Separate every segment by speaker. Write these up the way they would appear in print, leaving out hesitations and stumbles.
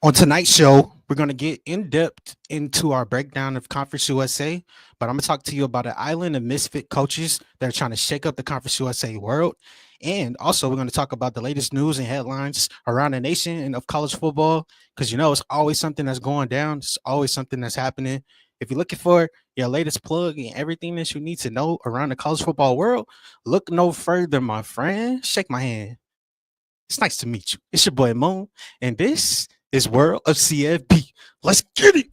Speaker 1: On tonight's show, we're going to get in depth into our breakdown of Conference USA, but I'm going to talk to you about an island of misfit coaches that are trying to shake up the Conference USA world. And also, we're going to talk about the latest news and headlines around the nation and of college football because it's always something that's going down, it's always something that's happening. If you're looking for your latest plug and everything that you need to know around the college football world, look no further, my friend. Shake my hand. It's nice to meet you. It's your boy Moon, and this is World of CFB. Let's get it.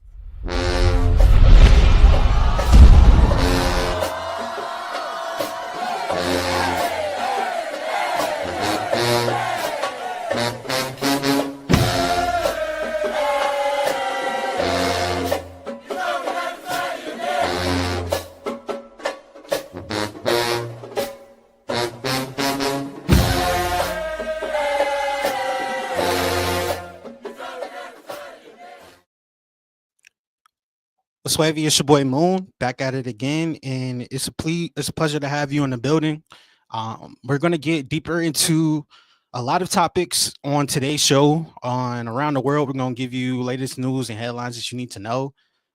Speaker 1: What's wavy? It's your boy Moon, back at it again, and it's a pleasure to have you in the building. We're gonna get deeper into a lot of topics on today's show. On around the world, we're gonna give you latest news and headlines that you need to know.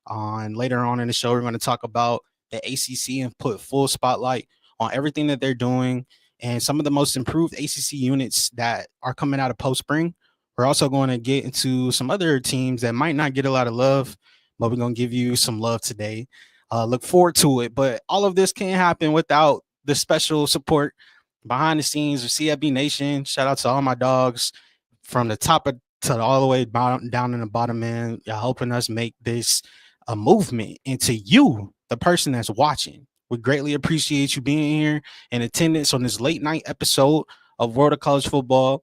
Speaker 1: On later on in the show, we're gonna talk about the ACC and put full spotlight on everything that they're doing and some of the most improved ACC units that are coming out of post spring. We're also going to get into some other teams that might not get a lot of love, but we're gonna give you some love today. Look forward to it. But all of this can't happen without the special support behind the scenes of CFB Nation. Shout out to all my dogs from the top of to all the way down in the bottom end. Y'all helping us make this a movement. And to you, the person that's watching, we greatly appreciate you being here in attendance on this late night episode of World of College Football.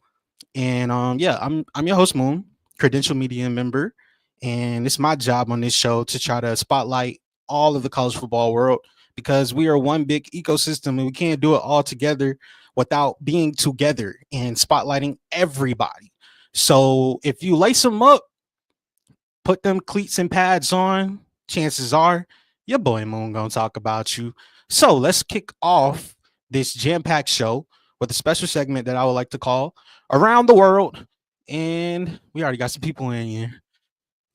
Speaker 1: And yeah, I'm your host Moon, credential media member, and it's my job on this show to try to spotlight all of the college football world because we are one big ecosystem and we can't do it all together without being together and spotlighting everybody. So if you lace them up, put them cleats and pads on, chances are your boy Moon gonna talk about you. So let's kick off this jam-packed show with a special segment that I would like to call Around the World. And we already got some people in here.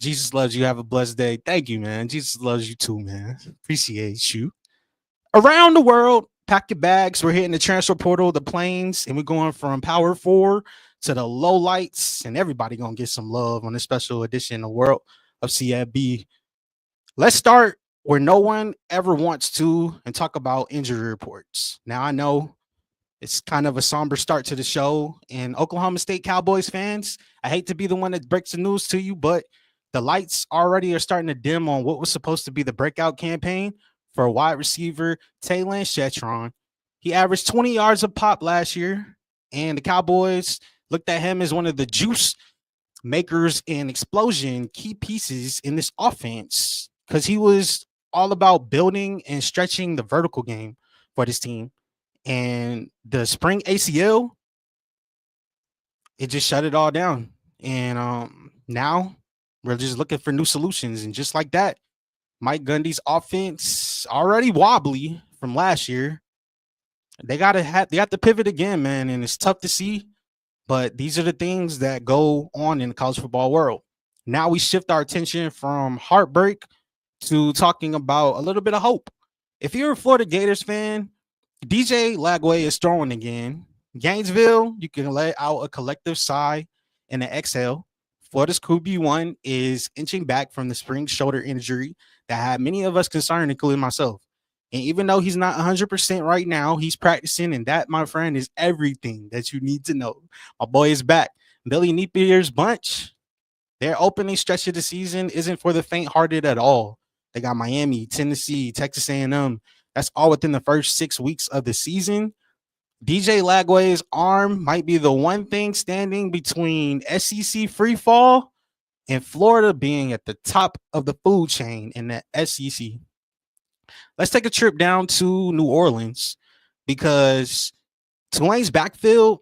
Speaker 1: Jesus loves you. Have a blessed day. Thank you, man. Jesus loves you too, man. Appreciate you. Around the world, pack your bags. We're hitting the transfer portal, the planes, and we're going from Power Four to the low lights, and everybody gonna get some love on this special edition of World of CFB. Let's start where no one ever wants to and talk about injury reports. Now I know it's kind of a somber start to the show, and Oklahoma State Cowboys fans, I hate to be the one that breaks the news to you, but the lights already are starting to dim on what was supposed to be the breakout campaign for wide receiver Taylon Shetron. He averaged 20 yards a pop last year, and the Cowboys looked at him as one of the juice makers and explosion key pieces in this offense because he was all about building and stretching the vertical game for this team. And the spring ACL, it just shut it all down. And now we're just looking for new solutions. And just like that, Mike Gundy's offense already wobbly from last year. They have to pivot again, man, and it's tough to see. But these are the things that go on in the college football world. Now we shift our attention from heartbreak to talking about a little bit of hope. If you're a Florida Gators fan, DJ Lagway is throwing again. Gainesville, you can let out a collective sigh and an exhale. Florida's QB1 is inching back from the spring shoulder injury that had many of us concerned, including myself. And even though he's not 100% right now, he's practicing, and that, my friend, is everything that you need to know. My boy is back. Billy Napier's bunch, their opening stretch of the season isn't for the faint-hearted at all. They got Miami, Tennessee, Texas A&M. That's all within the first 6 weeks of the season. DJ Lagway's arm might be the one thing standing between SEC free fall and Florida being at the top of the food chain in the SEC. Let's take a trip down to New Orleans because Tulane's backfield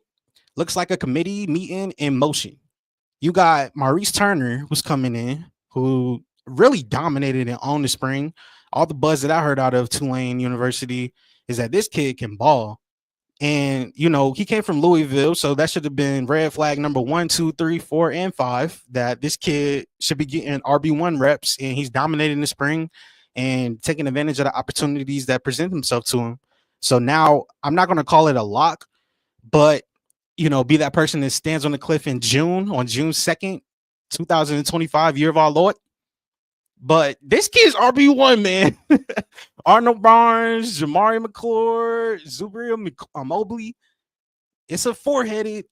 Speaker 1: looks like a committee meeting in motion. You got Maurice Turner, who's coming in, who really dominated and owned the spring. All the buzz that I heard out of Tulane University is that this kid can ball. And he came from Louisville, so that should have been red flag number 1, 2, 3, 4, and 5. That this kid should be getting RB1 reps, and he's dominating the spring and taking advantage of the opportunities that present themselves to him. So now I'm not going to call it a lock, but be that person that stands on the cliff in June, on June 2nd, 2025, year of our Lord. But this kid's RB1, man. Arnold Barnes, Jamari McClure, Zubria Mobley. It's a four-headed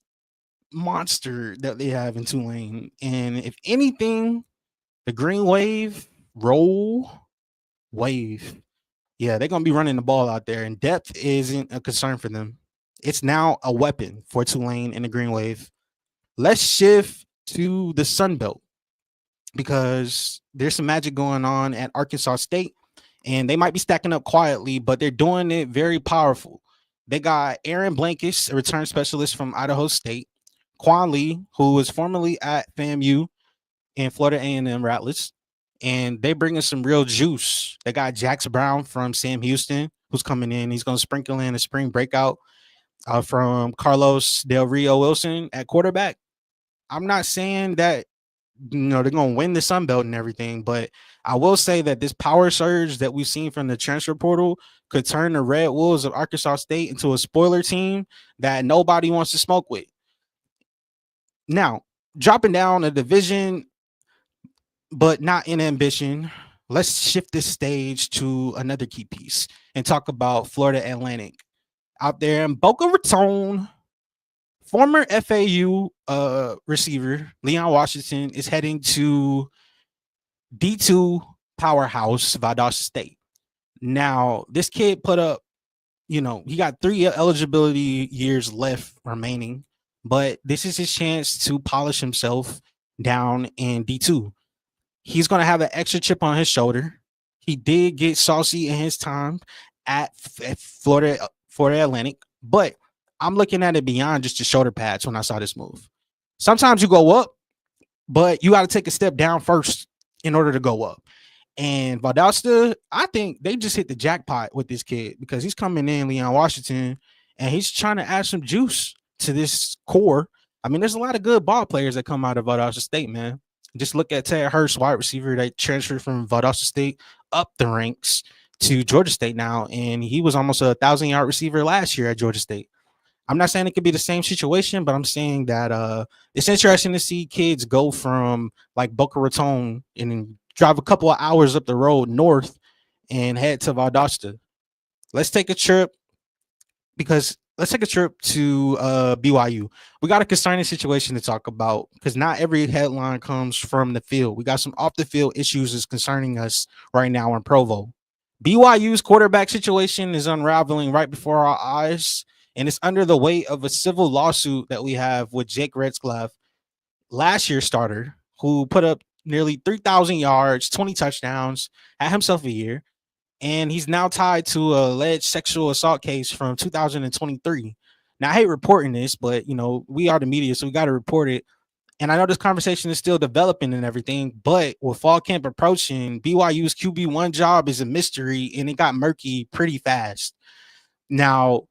Speaker 1: monster that they have in Tulane. And if anything, the Green Wave, roll, wave. Yeah, they're going to be running the ball out there. And depth isn't a concern for them. It's now a weapon for Tulane and the Green Wave. Let's shift to the Sun Belt, because there's some magic going on at Arkansas State, and they might be stacking up quietly, but they're doing it very powerful. They got Aaron Blankish, a return specialist from Idaho State, Quan Lee, who was formerly at FAMU and Florida A&M Rattlers, and they bringing some real juice. They got Jax Brown from Sam Houston, who's coming in. He's going to sprinkle in a spring breakout from Carlos Del Rio Wilson at quarterback. I'm not saying that they're going to win the Sun Belt and everything, but I will say that this power surge that we've seen from the transfer portal could turn the Red Wolves of Arkansas State into a spoiler team that nobody wants to smoke with. Now, dropping down a division, but not in ambition, let's shift this stage to another key piece and talk about Florida Atlantic. Out there in Boca Raton, former FAU receiver Leon Washington is heading to D2 powerhouse Valdosta State. Now, this kid put up, he got 3 eligibility years left remaining, but this is his chance to polish himself down in D2. He's going to have an extra chip on his shoulder. He did get saucy in his time at Florida Atlantic, but I'm looking at it beyond just the shoulder pads when I saw this move. Sometimes you go up, but you got to take a step down first in order to go up. And Valdosta, I think they just hit the jackpot with this kid, because he's coming in, Leon Washington, and he's trying to add some juice to this core. I mean, there's a lot of good ball players that come out of Valdosta State, man. Just look at Ted Hurst, wide receiver that transferred from Valdosta State up the ranks to Georgia State now, and he was almost a 1,000-yard receiver last year at Georgia State. I'm not saying it could be the same situation, but I'm saying that it's interesting to see kids go from like Boca Raton and drive a couple of hours up the road north and head to Valdosta. Let's take a trip to BYU. We got a concerning situation to talk about, because not every headline comes from the field. We got some off the field issues that's concerning us right now in Provo. BYU's quarterback situation is unraveling right before our eyes, and it's under the weight of a civil lawsuit that we have with Jake Retzlaff, last year's starter, who put up nearly 3,000 yards, 20 touchdowns, had himself a year, and he's now tied to a alleged sexual assault case from 2023. Now, I hate reporting this, but we are the media, so we got to report it. And I know this conversation is still developing and everything, but with fall camp approaching, BYU's QB1 job is a mystery, and it got murky pretty fast. Now,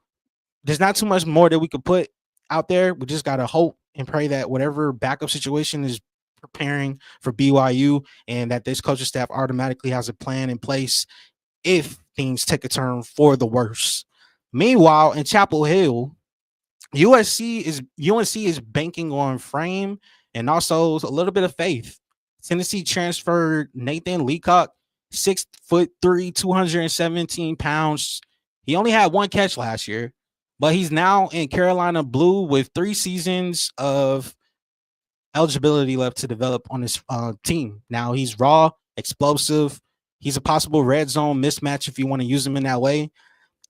Speaker 1: there's not too much more that we could put out there. We just got to hope and pray that whatever backup situation is preparing for BYU, and that this coaching staff automatically has a plan in place if things take a turn for the worse. Meanwhile, in Chapel Hill, UNC is banking on frame and also a little bit of faith. Tennessee transferred Nathan Leacock, 6'3", 217 pounds. He only had 1 catch last year, but he's now in Carolina Blue with 3 seasons of eligibility left to develop on his team. Now he's raw, explosive. He's a possible red zone mismatch if you want to use him in that way.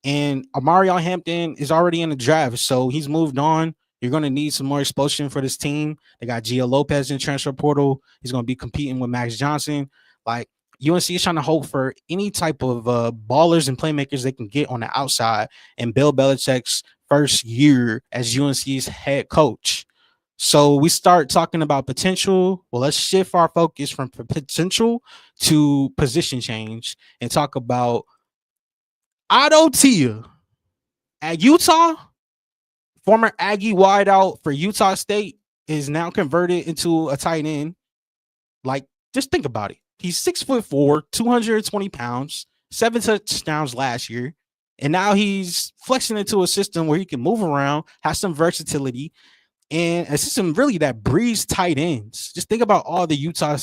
Speaker 1: And Amarion Hampton is already in the draft, so he's moved on. You're going to need some more explosion for this team. They got Gio Lopez in transfer portal. He's going to be competing with Max Johnson. Like, UNC is trying to hope for any type of ballers and playmakers they can get on the outside in Bill Belichick's first year as UNC's head coach. So we start talking about potential. Well, let's shift our focus from potential to position change and talk about Otto Tia at Utah. Former Aggie wideout for Utah State is now converted into a tight end. Like, just think about it. He's 6'4", 220 pounds, 7 touchdowns last year. And now he's flexing into a system where he can move around, have some versatility, and a system really that breeds tight ends. Just think about all the Utah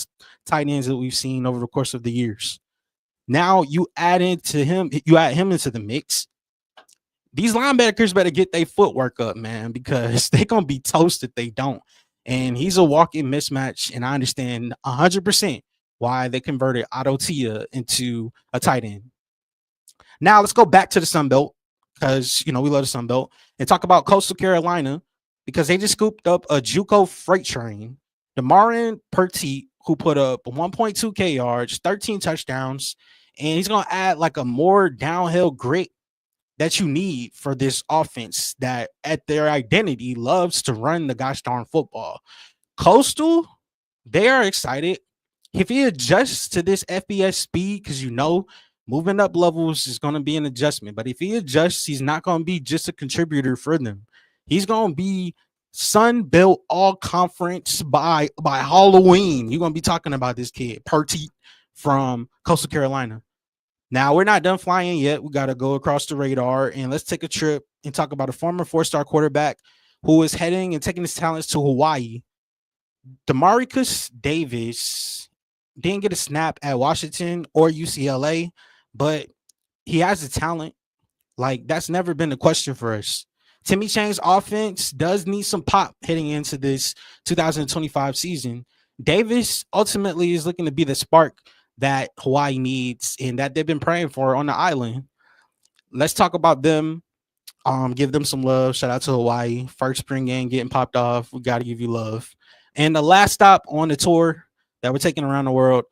Speaker 1: tight ends that we've seen over the course of the years. Now you add him into the mix. These linebackers better get their footwork up, man, because they're gonna be toast if they don't. And he's a walk-in mismatch, and I understand 100% why they converted Otto Tia into a tight end. Now let's go back to the Sun Belt because we love the Sun Belt and talk about Coastal Carolina because they just scooped up a JUCO freight train, Demarin Perteet, who put up 1.2K yards, 13 touchdowns, and he's gonna add like a more downhill grit that you need for this offense that at their identity loves to run the gosh darn football. Coastal, they are excited. If he adjusts to this FBS speed, because moving up levels is going to be an adjustment. But if he adjusts, he's not going to be just a contributor for them. He's going to be Sun Belt All Conference by Halloween. You're going to be talking about this kid, Perteet from Coastal Carolina. Now, we're not done flying yet. We got to go across the radar and let's take a trip and talk about a former 4-star quarterback who is heading and taking his talents to Hawaii. Demarcus Davis didn't get a snap at Washington or UCLA, but he has the talent. Like, that's never been a question for us. Timmy Chang's offense does need some pop heading into this 2025 season. Davis ultimately is looking to be the spark that Hawaii needs and that they've been praying for on the island. Let's talk about them. Give them some love. Shout out to Hawaii. First spring game getting popped off. We got to give you love. And the last stop on the tour that we're taking around the world,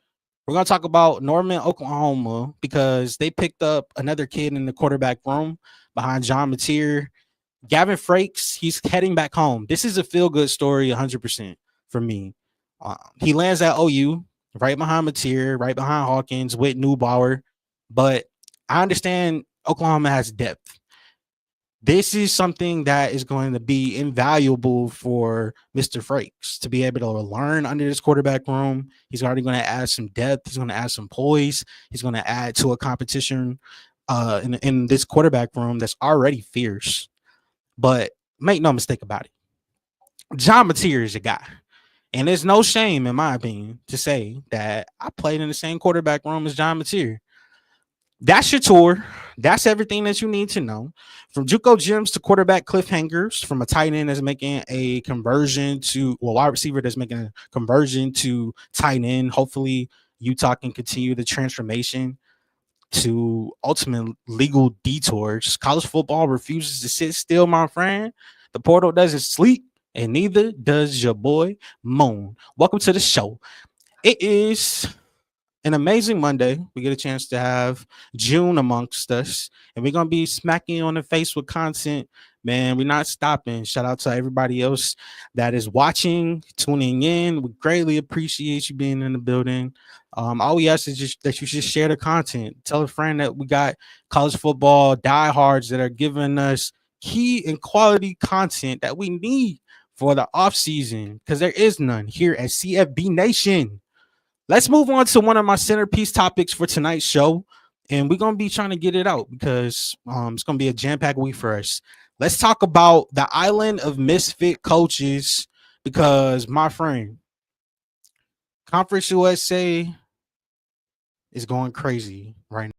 Speaker 1: we're going to talk about Norman, Oklahoma, because they picked up another kid in the quarterback room behind John Mateer. Gavin Frakes, he's heading back home. This is a feel-good story 100% for me. He lands at OU, right behind Mateer, right behind Hawkins with Neubauer. But I understand Oklahoma has depth. This is something that is going to be invaluable for Mr. Frakes to be able to learn under this quarterback room. He's already going to add some depth. He's going to add some poise. He's going to add to a competition in this quarterback room that's already fierce. But make no mistake about it. John Mateer is a guy. And there's no shame, in my opinion, to say that I played in the same quarterback room as John Mateer. That's your tour. That's everything that you need to know. From JUCO gyms to quarterback cliffhangers, from a tight end that's making a conversion to wide receiver that's making a conversion to tight end. Hopefully, Utah can continue the transformation to ultimate legal detours. College football refuses to sit still, my friend. The portal doesn't sleep, and neither does your boy Moon. Welcome to the show. It is an amazing Monday. We get a chance to have June amongst us, and we're gonna be smacking you on the face with content. Man, we're not stopping. Shout out to everybody else that is watching, tuning in. We greatly appreciate you being in the building. All we ask is just that you just share the content. Tell a friend that we got college football diehards that are giving us key and quality content that we need for the off season because there is none here at CFB Nation. Let's move on to one of my centerpiece topics for tonight's show. And we're going to be trying to get it out because it's going to be a jam-packed week for us. Let's talk about the island of misfit coaches because, my friend, Conference USA is going crazy right now.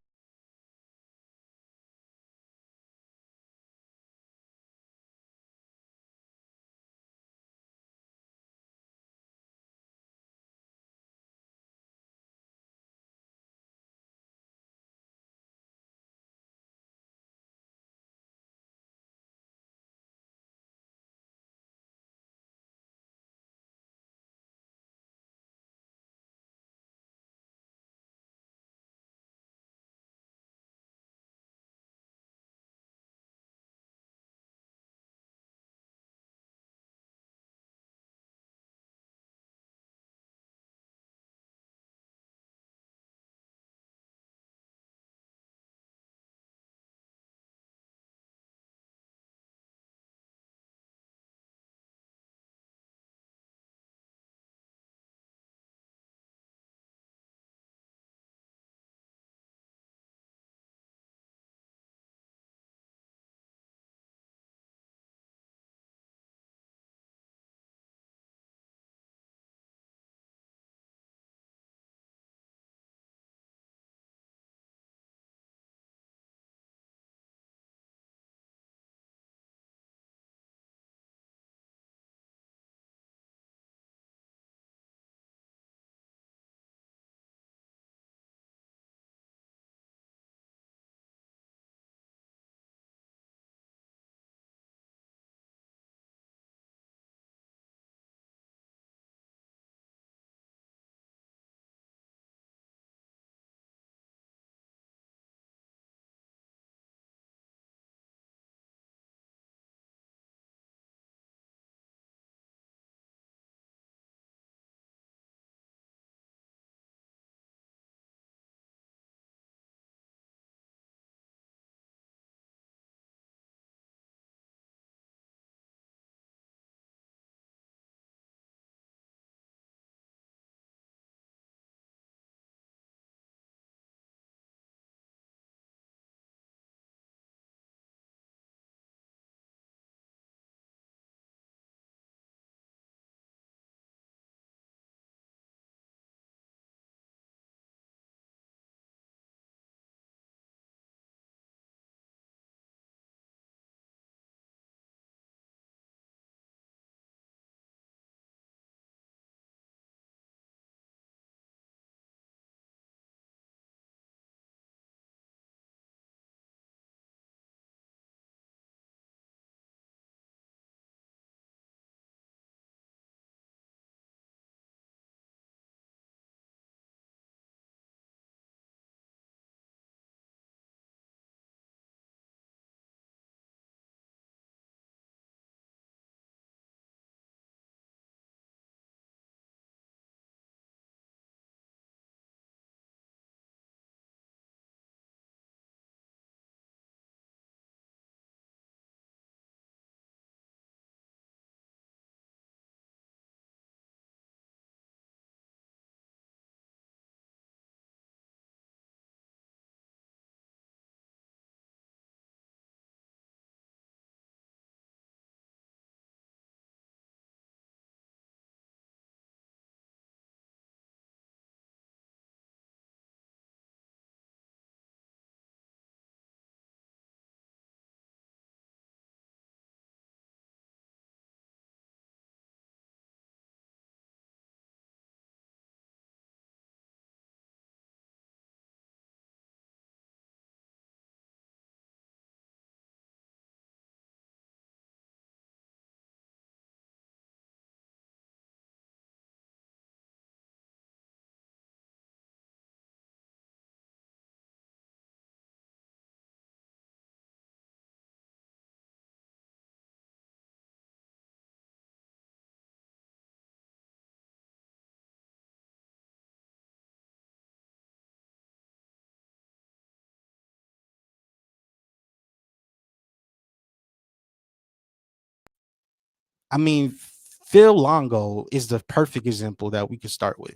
Speaker 1: I mean, Phil Longo is the perfect example that we can start with.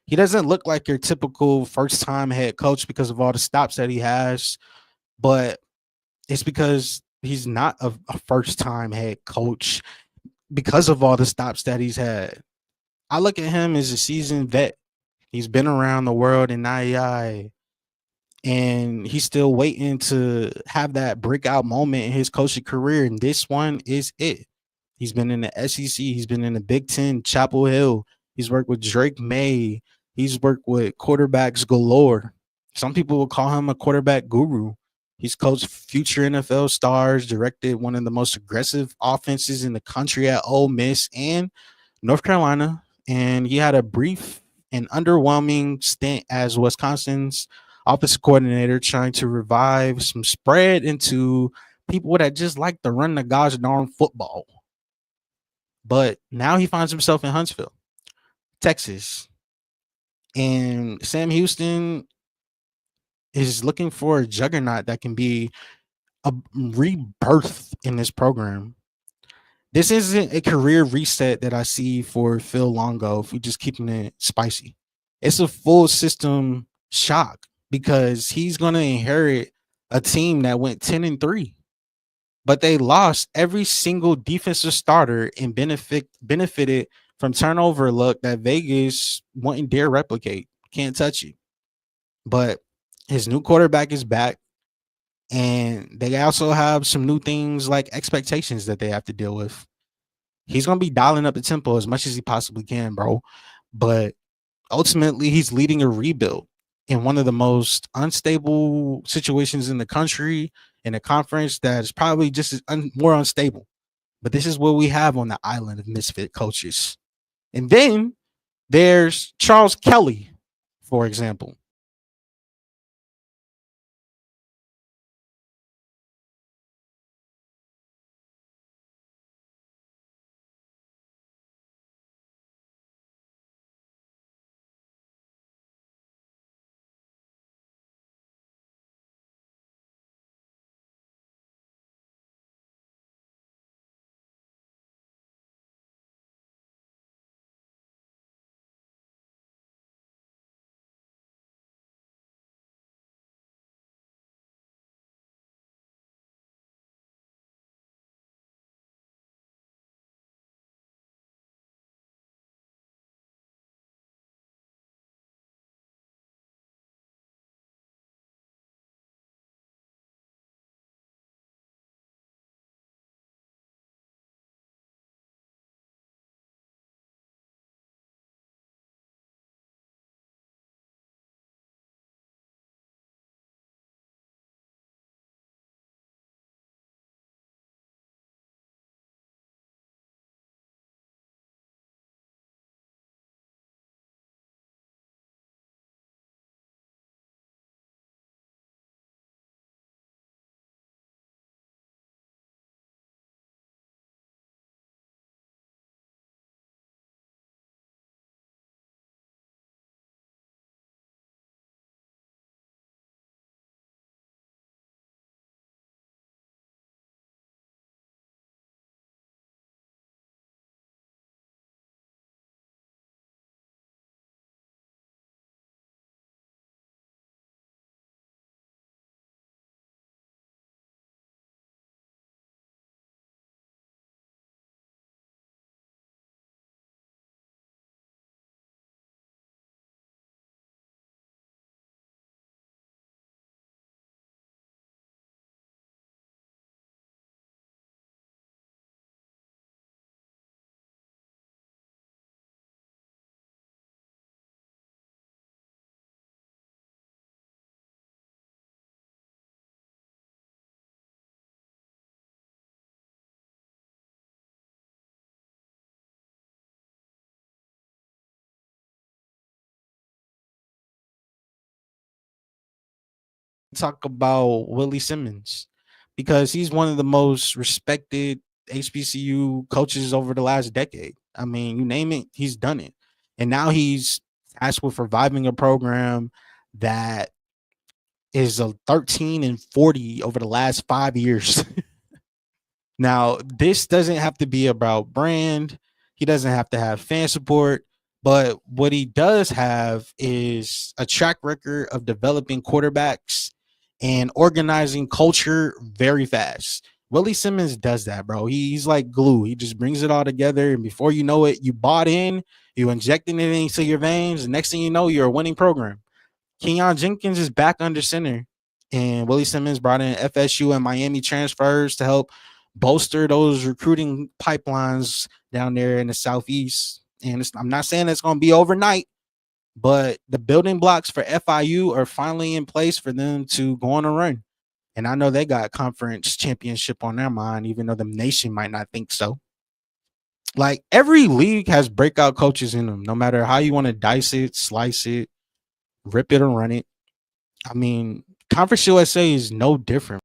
Speaker 1: He doesn't look like your typical first time head coach because of all the stops that he has, but it's because he's not a first time head coach because of all the stops that he's had. I look at him as a seasoned vet. He's been around the world in IEI, and he's still waiting to have that breakout moment in his coaching career. And this one is it. He's been in the SEC. He's been in the Big Ten, Chapel Hill. He's worked with Drake May. He's worked with quarterbacks galore. Some people will call him a quarterback guru. He's coached future NFL stars, directed one of the most aggressive offenses in the country at Ole Miss and North Carolina. And he had a brief and underwhelming stint as Wisconsin's offensive coordinator, trying to revive some spread into people that just like to run the gosh darn football. But now he finds himself in Huntsville, Texas. And Sam Houston is looking for a juggernaut that can be a rebirth in this program. This isn't a career reset that I see for Phil Longo if we just keeping it spicy. It's a full system shock because he's going to inherit a team that went 10-3, but they lost every single defensive starter and benefited from turnover luck that Vegas wouldn't dare replicate. Can't touch it. But his new quarterback is back, and they also have some new things like expectations that they have to deal with. He's gonna be dialing up the tempo as much as he possibly can, bro. But ultimately, he's leading a rebuild in one of the most unstable situations in the country, in a conference that is probably just as more unstable. But this is what we have on the island of misfit coaches. And then there's Charles Kelly, for example. Talk about Willie Simmons because he's one of the most respected HBCU coaches over the last decade. I mean, you name it, he's done it. And now he's tasked with reviving a program that is a 13-40 over the last 5 years. Now, this doesn't have to be about brand. He doesn't have to have fan support. But what he does have is a track record of developing quarterbacks and organizing culture very fast. Willie Simmons does that, bro. He's like glue. He just brings it all together. And before you know it, you bought in, you injecting it into your veins. The next thing you know, you're a winning program. Kenyon Jenkins is back under center, and Willie Simmons brought in FSU and Miami transfers to help bolster those recruiting pipelines down there in the Southeast. And I'm not saying it's going to be overnight, but the building blocks for FIU are finally in place for them to go on a run. And I know they got conference championship on their mind, even though the nation might not think so. Like every league has breakout coaches in them, no matter how you want to dice it, slice it, rip it, or run it. I mean, Conference USA is no different.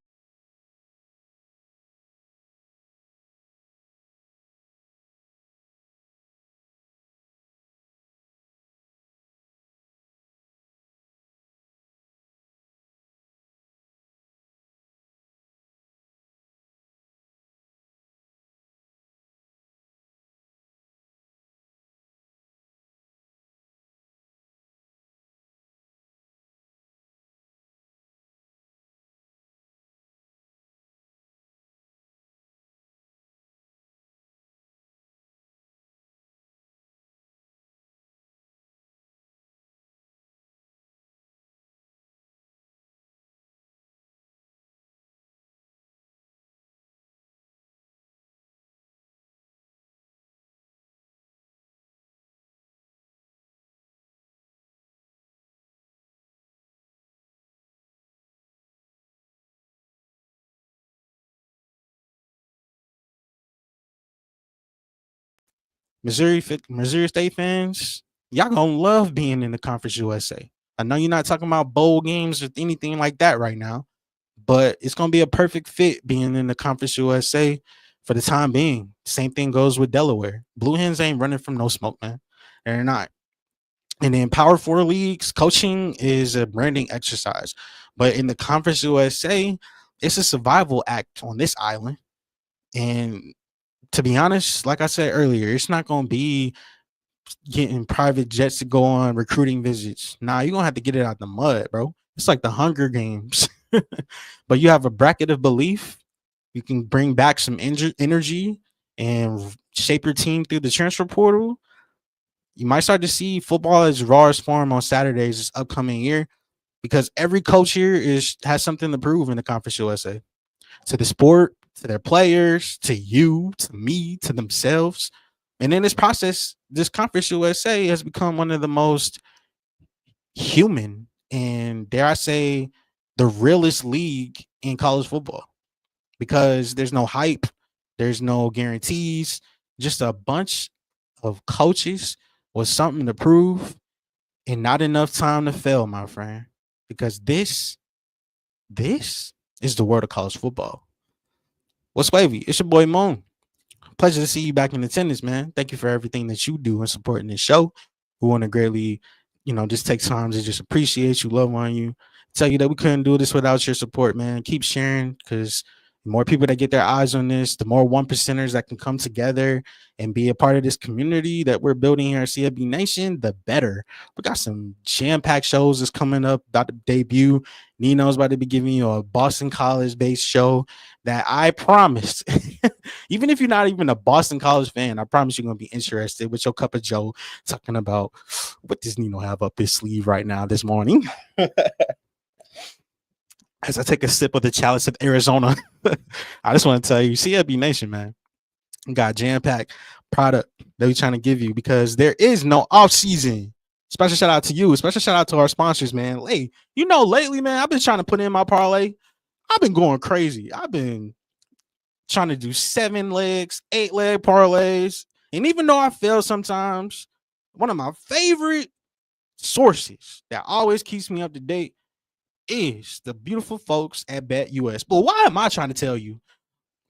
Speaker 1: Missouri State fans, y'all gonna love being in the Conference USA. I know you're not talking about bowl games or anything like that right now, but it's gonna be a perfect fit being in the Conference USA for the time being. Same thing goes with Delaware. Blue Hens ain't running from no smoke, man. They're not. And in Power Four leagues, coaching is a branding exercise. But in the Conference USA, it's a survival act on this island. And to be honest, like I said earlier, it's not going to be getting private jets to go on recruiting visits. Nah, you're going to have to get it out the mud, bro. It's like the Hunger Games. But you have a bracket of belief. You can bring back some energy and shape your team through the transfer portal. You might start to see football as raw as form on Saturdays this upcoming year because every coach here has something to prove in the Conference USA to the sport, to their players, to you, to me, to themselves. And in this process, this Conference USA has become one of the most human and, dare I say, the realest league in college football because there's no hype, there's no guarantees, just a bunch of coaches with something to prove and not enough time to fail, my friend. Because this is the world of college football. What's wavy? It's your boy Moon. Pleasure to see you back in attendance, man. Thank you for everything that you do in supporting this show. We want to greatly, just take time to just appreciate you, love on you, tell you that we couldn't do this without your support, man. Keep sharing because the more people that get their eyes on this, the more one percenters that can come together and be a part of this community that we're building here at CFB Nation, the better. We got some jam-packed shows that's coming up, about to debut. Nino's about to be giving you a Boston College-based show that I promise, even if you're not even a Boston College fan, I promise you're going to be interested with your cup of joe talking about what does Nino have up his sleeve right now this morning. As I take a sip of the chalice of Arizona, I just want to tell you, CFB Nation, man, got jam-packed product that we're trying to give you because there is no off season. Special shout out to you. Special shout out to our sponsors, man. Hey, lately, man, I've been trying to put in my parlay. I've been going crazy. I've been trying to do 7-leg, 8-leg parlays. And even though I fail sometimes, one of my favorite sources that always keeps me up to date is the beautiful folks at BetUS. But why am I trying to tell you?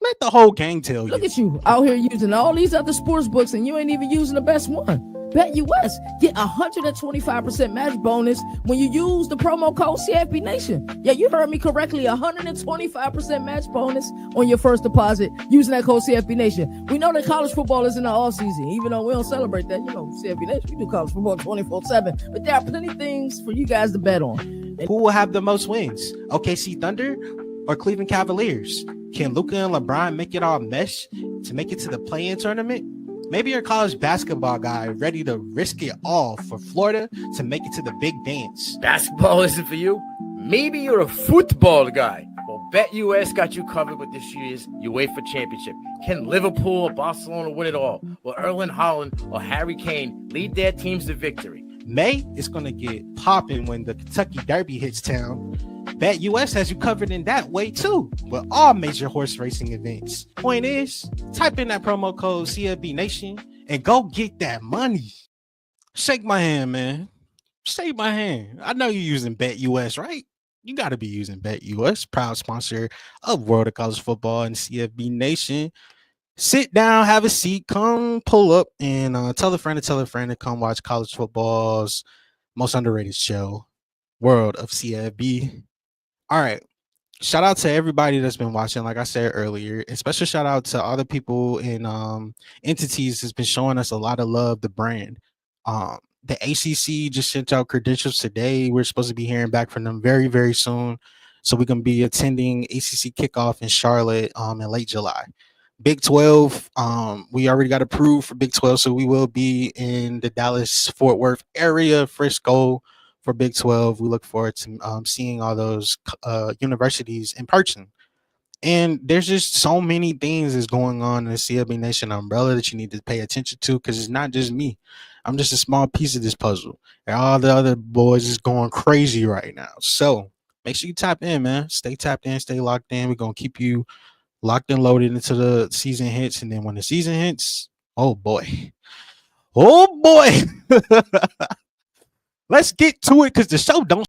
Speaker 1: Let the whole gang tell you.
Speaker 2: Look at you out here using all these other sports books and you ain't even using the best one. BetUS. Get 125% match bonus when you use the promo code CFB Nation. Yeah, you heard me correctly. 125% match bonus on your first deposit using that code CFB Nation. We know that college football is in the off season, even though we don't celebrate that. You know, CFB Nation, we do college football 24/7. But there are plenty of things for you guys to bet on.
Speaker 1: Who will have the most wins? OKC Thunder or Cleveland Cavaliers? Can Luka and LeBron make it all mesh to make it to the play-in tournament? Maybe you're a college basketball guy ready to risk it all for Florida to make it to the big dance.
Speaker 3: Basketball isn't for you? Maybe you're a football guy. Well, BetUS got you covered with this year's UEFA Championship. Can Liverpool or Barcelona win it all? Will Erling Haaland or Harry Kane lead their teams to victory?
Speaker 1: May is going to get popping when the Kentucky Derby hits town. BetUS has you covered in that way too, with all major horse racing events. Point is, type in that promo code CFB Nation and go get that money. Shake my hand, man. Shake my hand. I know you're using BetUS, right? You got to be using BetUS, proud sponsor of World of College Football and CFB Nation. Sit down, have a seat, come pull up, and tell a friend to come watch college football's most underrated show, World of CFB. All right. Shout out to everybody that's been watching. Like I said earlier, a special shout out to all the people and entities that's been showing us a lot of love, the brand. The ACC just sent out credentials today. We're supposed to be hearing back from them very, very soon. So we're going to be attending ACC kickoff in Charlotte in late July. Big 12, we already got approved for Big 12, so we will be in the Dallas-Fort Worth area, Frisco, for Big 12. We look forward to seeing all those universities in person. And there's just so many things that's going on in the CLB Nation umbrella that you need to pay attention to, because it's not just me. I'm just a small piece of this puzzle. And all the other boys is going crazy right now. So make sure you tap in, man. Stay tapped in, stay locked in. We're going to keep you locked and loaded into the season hits. And then when the season hits, oh boy. Oh boy. Let's get to it, because the show don't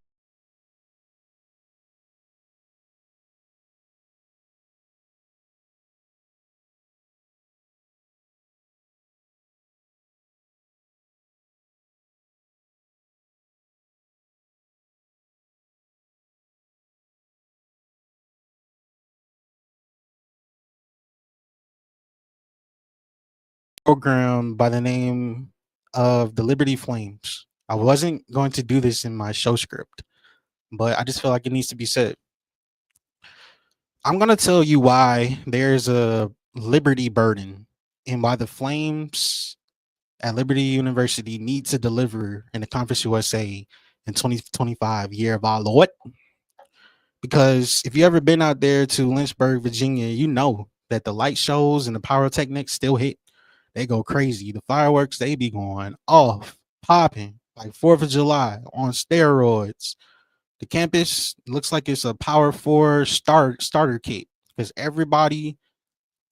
Speaker 1: program by the name of the Liberty Flames. I wasn't going to do this in my show script, but I just feel like it needs to be said. I'm going to tell you why there's a liberty burden and why the Flames at Liberty University need to deliver in the Conference USA in 2025, year of our Lord. Because if you ever been out there to Lynchburg, Virginia, you know that the light shows and the pyrotechnics still hit. They go crazy. The fireworks, they be going off, popping like 4th of July on steroids. The campus looks like it's a Power 4 starter kit, because everybody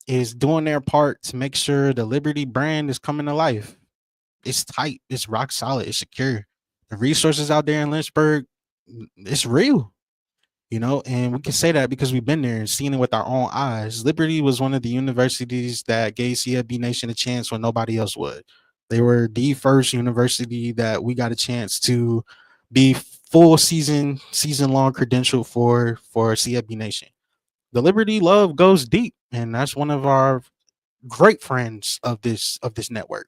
Speaker 1: is doing their part to make sure the Liberty brand is coming to life. It's tight. It's rock solid. It's secure. The resources out there in Lynchburg, it's real. And we can say that because we've been there and seen it with our own eyes. Liberty was one of the universities that gave CFB Nation a chance when nobody else would. They were the first university that we got a chance to be full season long credential for CFB Nation. The Liberty love goes deep, and that's one of our great friends of this network.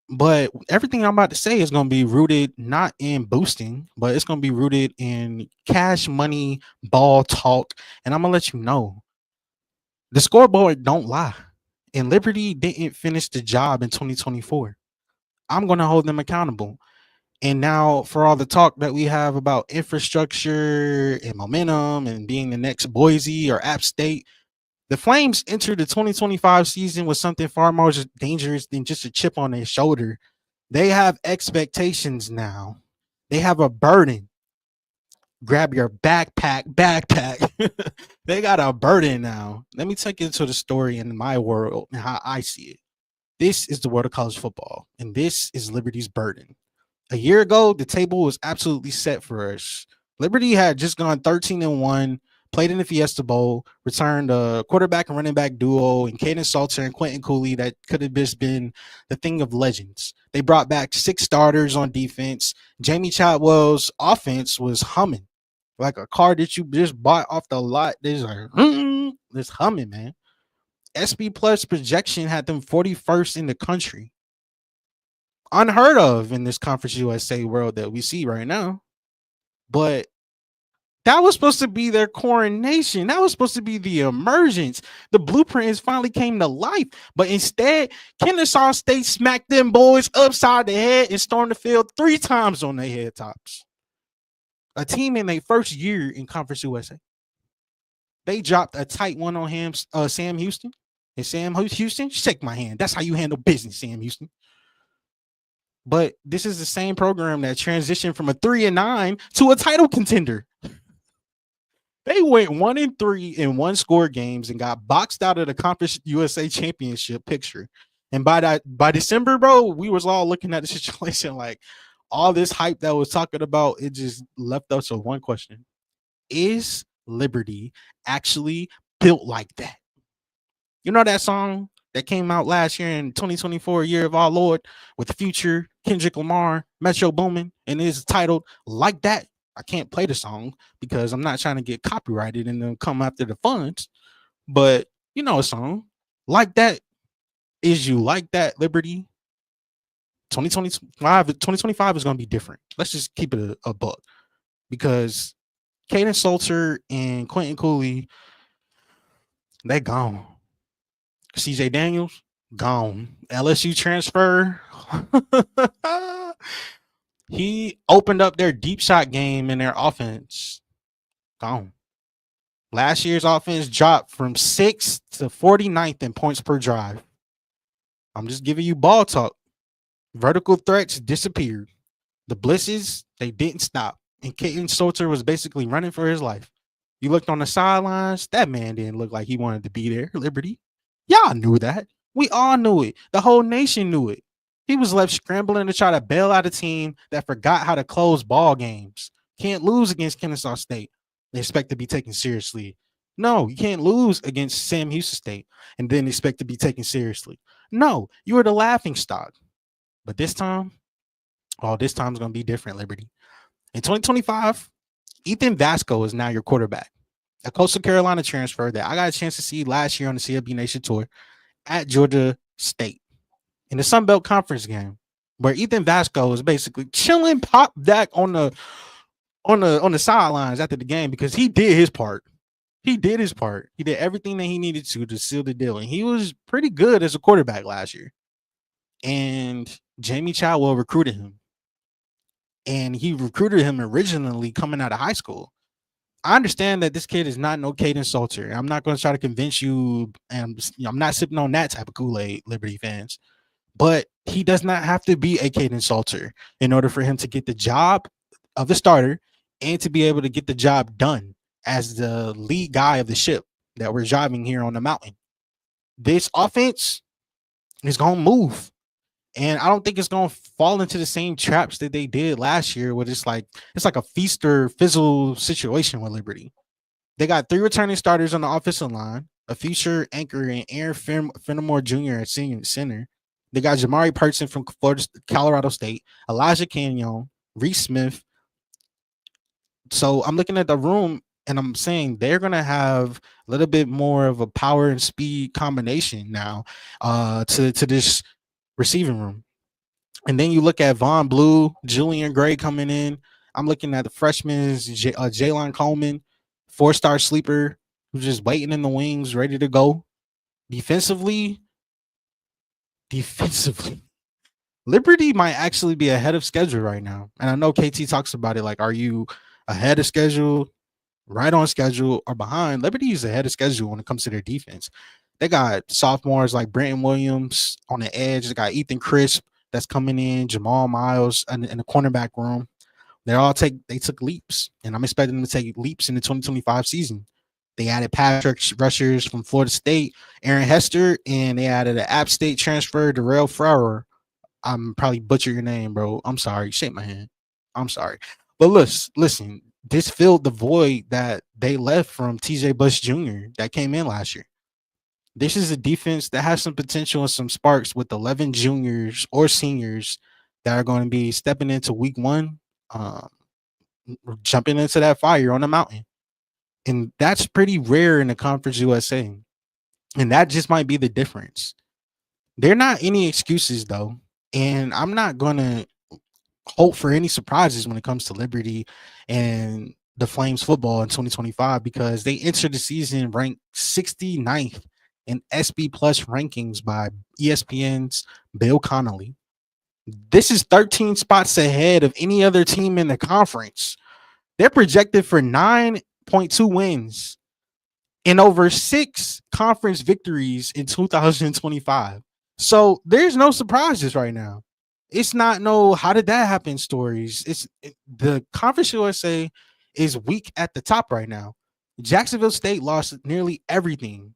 Speaker 1: But everything I'm about to say is going to be rooted not in boosting, but it's going to be rooted in cash money, ball talk. And I'm going to let you know, the scoreboard don't lie. And Liberty didn't finish the job in 2024. I'm going to hold them accountable. And now, for all the talk that we have about infrastructure and momentum and being the next Boise or App State, the Flames entered the 2025 season with something far more dangerous than just a chip on their shoulder. They have expectations now. They have a burden. Grab your backpack. They got a burden now. Let me take you into the story in my world and how I see it. This is the world of college football, and this is Liberty's burden. A year ago, the table was absolutely set for us. Liberty had just gone 13-1, played in the Fiesta Bowl, returned a quarterback and running back duo, and Caden Salter and Quentin Cooley that could have just been the thing of legends. They brought back 6 starters on defense. Jamie Chadwell's offense was humming like a car that you just bought off the lot. There's like, it's humming, man. SB Plus projection had them 41st in the country. Unheard of in this Conference USA world that we see right now. But that was supposed to be their coronation. That was supposed to be the emergence. The blueprint has finally came to life. But instead, Kennesaw State smacked them boys upside the head and stormed the field 3 times on their head tops. A team in their first year in Conference USA. They dropped a tight one on him, Sam Houston. And Sam Houston, shake my hand. That's how you handle business, Sam Houston. But this is the same program that transitioned from a 3-9 to a title contender. They went 1-3 in 1-score games and got boxed out of the Conference USA championship picture. And by December, bro, we was all looking at the situation like all this hype that was talking about, it just left us with one question. Is Liberty actually built like that? You know that song that came out last year in 2024, Year of Our Lord, with the Future, Kendrick Lamar, Metro Boomin, and it is titled Like That? I can't play the song because I'm not trying to get copyrighted and then come after the funds. But you know a song like that. Is you like that, Liberty? 2025 is going to be different. Let's just keep it a buck, because Caden Salter and Quentin Cooley, they gone. CJ Daniels, gone. LSU transfer. He opened up their deep shot game in their offense. Gone. Last year's offense dropped from 6th to 49th in points per drive. I'm just giving you ball talk. Vertical threats disappeared. The blitzes, they didn't stop. And Caden Salter was basically running for his life. You looked on the sidelines, that man didn't look like he wanted to be there. Liberty. Y'all knew that. We all knew it. The whole nation knew it. He was left scrambling to try to bail out a team that forgot how to close ball games. Can't lose against Kennesaw State. They expect to be taken seriously. No, you can't lose against Sam Houston State and then expect to be taken seriously. No, you were the laughing stock. But this time, this time's going to be different, Liberty. In 2025, Ethan Vasco is now your quarterback. A Coastal Carolina transfer that I got a chance to see last year on the CLB Nation Tour at Georgia State in the Sun Belt Conference game, where Ethan Vasco was basically chilling pop back on the sidelines after the game because he did his part. He did his part. He did everything that he needed to seal the deal, and he was pretty good as a quarterback last year. And Jamie Chadwell recruited him, and he recruited him originally coming out of high school. I understand that this kid is not no Caden Salter. I'm not going to try to convince you, and I'm not sipping on that type of Kool-Aid, Liberty fans. But he does not have to be a Caden Salter in order for him to get the job of the starter and to be able to get the job done as the lead guy of the ship that we're driving here on the mountain. This offense is going to move. And I don't think it's going to fall into the same traps that they did last year, where it's like a feast or fizzle situation with Liberty. They got 3 returning starters on the offensive line, a future anchor in Aaron Fenimore Jr. at senior center. They got Jamari Pertson from Colorado State, Elijah Canyon, Reese Smith. So I'm looking at the room and I'm saying they're going to have a little bit more of a power and speed combination now to this receiving room. And then you look at Von Blue, Julian Gray coming in. I'm looking at the freshmen, Jalen Coleman, 4-star sleeper, who's just waiting in the wings, ready to go. Defensively, Liberty might actually be ahead of schedule right now. And I know KT talks about it like, are you ahead of schedule, right on schedule, or behind? Liberty is ahead of schedule when it comes to their defense. They got sophomores like Brenton Williams on the edge. They got Ethan Crisp that's coming in, Jamal Miles in the cornerback room. They took leaps, and I'm expecting them to take leaps in the 2025 season. They added pass rushers from Florida State, Aaron Hester, and they added an App State transfer, Darrell Farrer. I'm probably butcher your name, bro. I'm sorry. Shake my hand. I'm sorry. But listen, this filled the void that they left from TJ Bush Jr. that came in last year. This is a defense that has some potential and some sparks with 11 juniors or seniors that are going to be stepping into week one, um, jumping into that fire on the mountain. And that's pretty rare in the Conference USA. And that just might be the difference. They're not any excuses, though. And I'm not going to hope for any surprises when it comes to Liberty and the Flames football in 2025 because they entered the season ranked 69th in SB Plus rankings by ESPN's Bill Connolly. This is 13 spots ahead of any other team in the conference. They're projected for 9.2 wins and over 6 conference victories in 2025. So there's no surprises right now. It's not no how did that happen stories. The Conference USA is weak at the top right now. Jacksonville State lost nearly everything.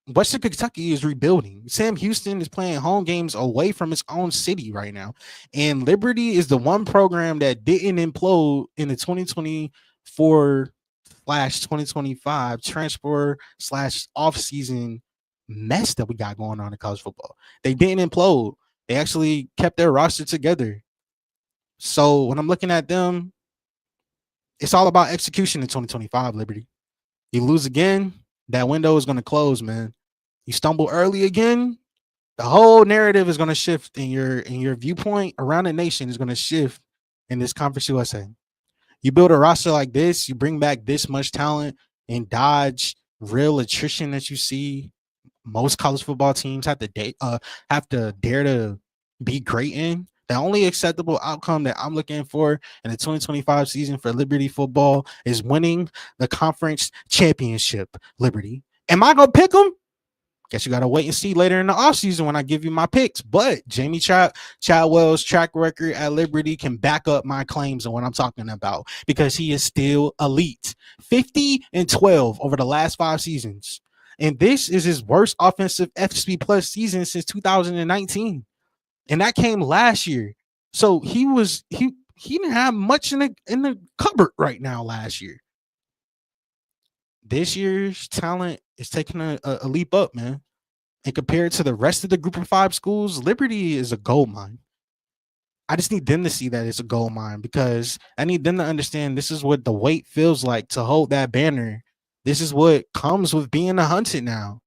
Speaker 1: Western Kentucky is rebuilding. Sam Houston is playing home games away from its own city right now. And Liberty is the one program that didn't implode in the 2024/2025 transfer slash offseason mess that we got going on in college football. They didn't implode. They actually kept their roster together. So when I'm looking at them, it's all about execution in 2025, Liberty. You lose again, that window is going to close, man. You stumble early again, the whole narrative is going to shift in your viewpoint around the nation is going to shift in this Conference USA. You build a roster like this, you bring back this much talent and dodge real attrition that you see most college football teams have to dare to be great in. The only acceptable outcome that I'm looking for in the 2025 season for Liberty football is winning the conference championship. Liberty. Am I gonna pick them? Guess you gotta wait and see later in the offseason when I give you my picks. But Jamie Chadwell's track record at Liberty can back up my claims on what I'm talking about because he is still elite. 50-12 over the last 5 seasons. And this is his worst offensive FSP plus season since 2019. And that came last year. So he didn't have much in the cupboard right now last year. This year's talent is taking a leap up, man. And compared to the rest of the group of 5 schools, Liberty is a gold mine. I just need them to see that it's a gold mine because I need them to understand this is what the weight feels like to hold that banner. This is what comes with being a hunted now.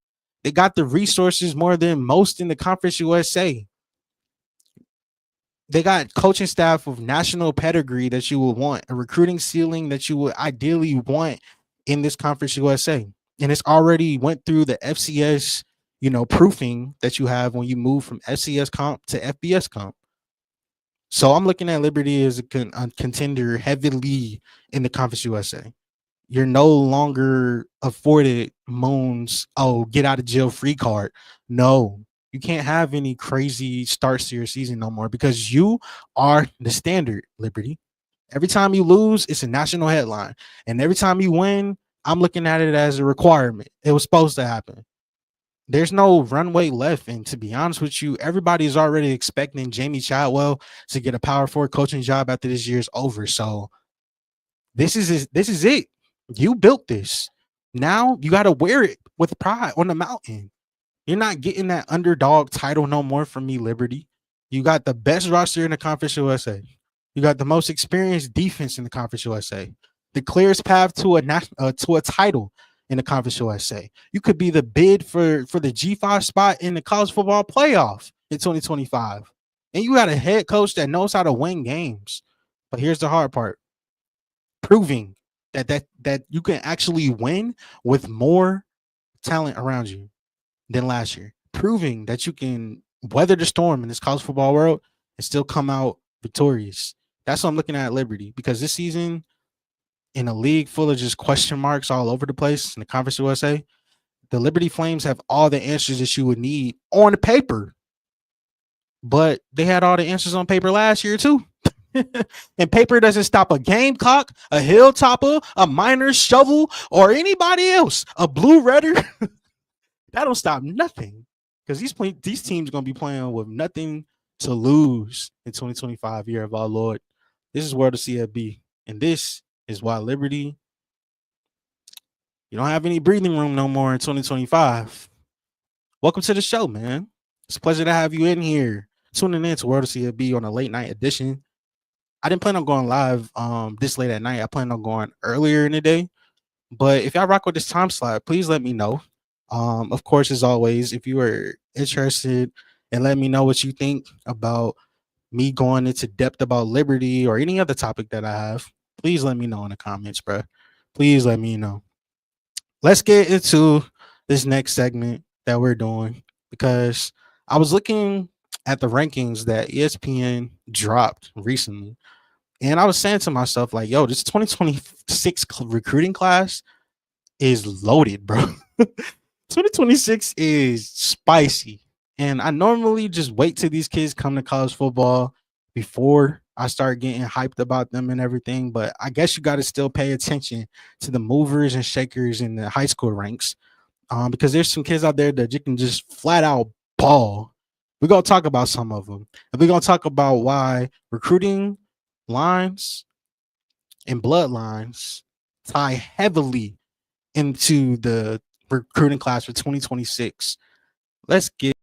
Speaker 1: They got the resources more than most in the Conference USA. They got coaching staff with national pedigree that you would want, a recruiting ceiling that you would ideally want in this Conference USA. And it's already went through the FCS, proofing that you have when you move from FCS comp to FBS comp. So I'm looking at Liberty as a contender heavily in the Conference USA. You're no longer afforded Moon's, get out of jail free card. No, you can't have any crazy starts to your season no more because you are the standard, Liberty. Every time you lose, it's a national headline. And every time you win, I'm looking at it as a requirement. It was supposed to happen. There's no runway left. And to be honest with you, everybody's already expecting Jamie Chadwell to get a Power 4 coaching job after this year's over. So this is it. You built this. Now you got to wear it with pride on the mountain. You're not getting that underdog title no more from me, Liberty. You got the best roster in the Conference USA. You got the most experienced defense in the Conference USA. The clearest path to a title in the Conference USA. You could be the bid for the G5 spot in the college football playoff in 2025. And you got a head coach that knows how to win games. But here's the hard part. Proving that you can actually win with more talent around you than last year. Proving that you can weather the storm in this college football world and still come out victorious. That's what I'm looking at Liberty because this season in a league full of just question marks all over the place in the Conference USA, the Liberty Flames have all the answers that you would need on the paper. But they had all the answers on paper last year too. And paper doesn't stop a Gamecock, a Hilltopper, a Miners Shovel, or anybody else. A Blue Redder. That don't stop nothing. Because these teams are going to be playing with nothing to lose in 2025, year of our Lord. This is World of CFB. And this is why Liberty, you don't have any breathing room no more in 2025. Welcome to the show, man. It's a pleasure to have you in here. Tuning in to World of CFB on a late night edition. I didn't plan on going live this late at night. I planned on going earlier in the day. But if y'all rock with this time slot, please let me know. Of course, as always, if you are interested and let me know what you think about me going into depth about liberty or any other topic that I have, please let me know in the comments, bro. Please let me know. Let's get into this next segment that we're doing because I was looking at the rankings that ESPN dropped recently. And I was saying to myself, like, yo, this 2026 recruiting class is loaded, bro. 2026 is spicy. And I normally just wait till these kids come to college football before I start getting hyped about them and everything. But I guess you got to still pay attention to the movers and shakers in the high school ranks because there's some kids out there that you can just flat out ball. We're going to talk about some of them. And we're going to talk about why recruiting lines and bloodlines tie heavily into the recruiting class for 2026. Let's get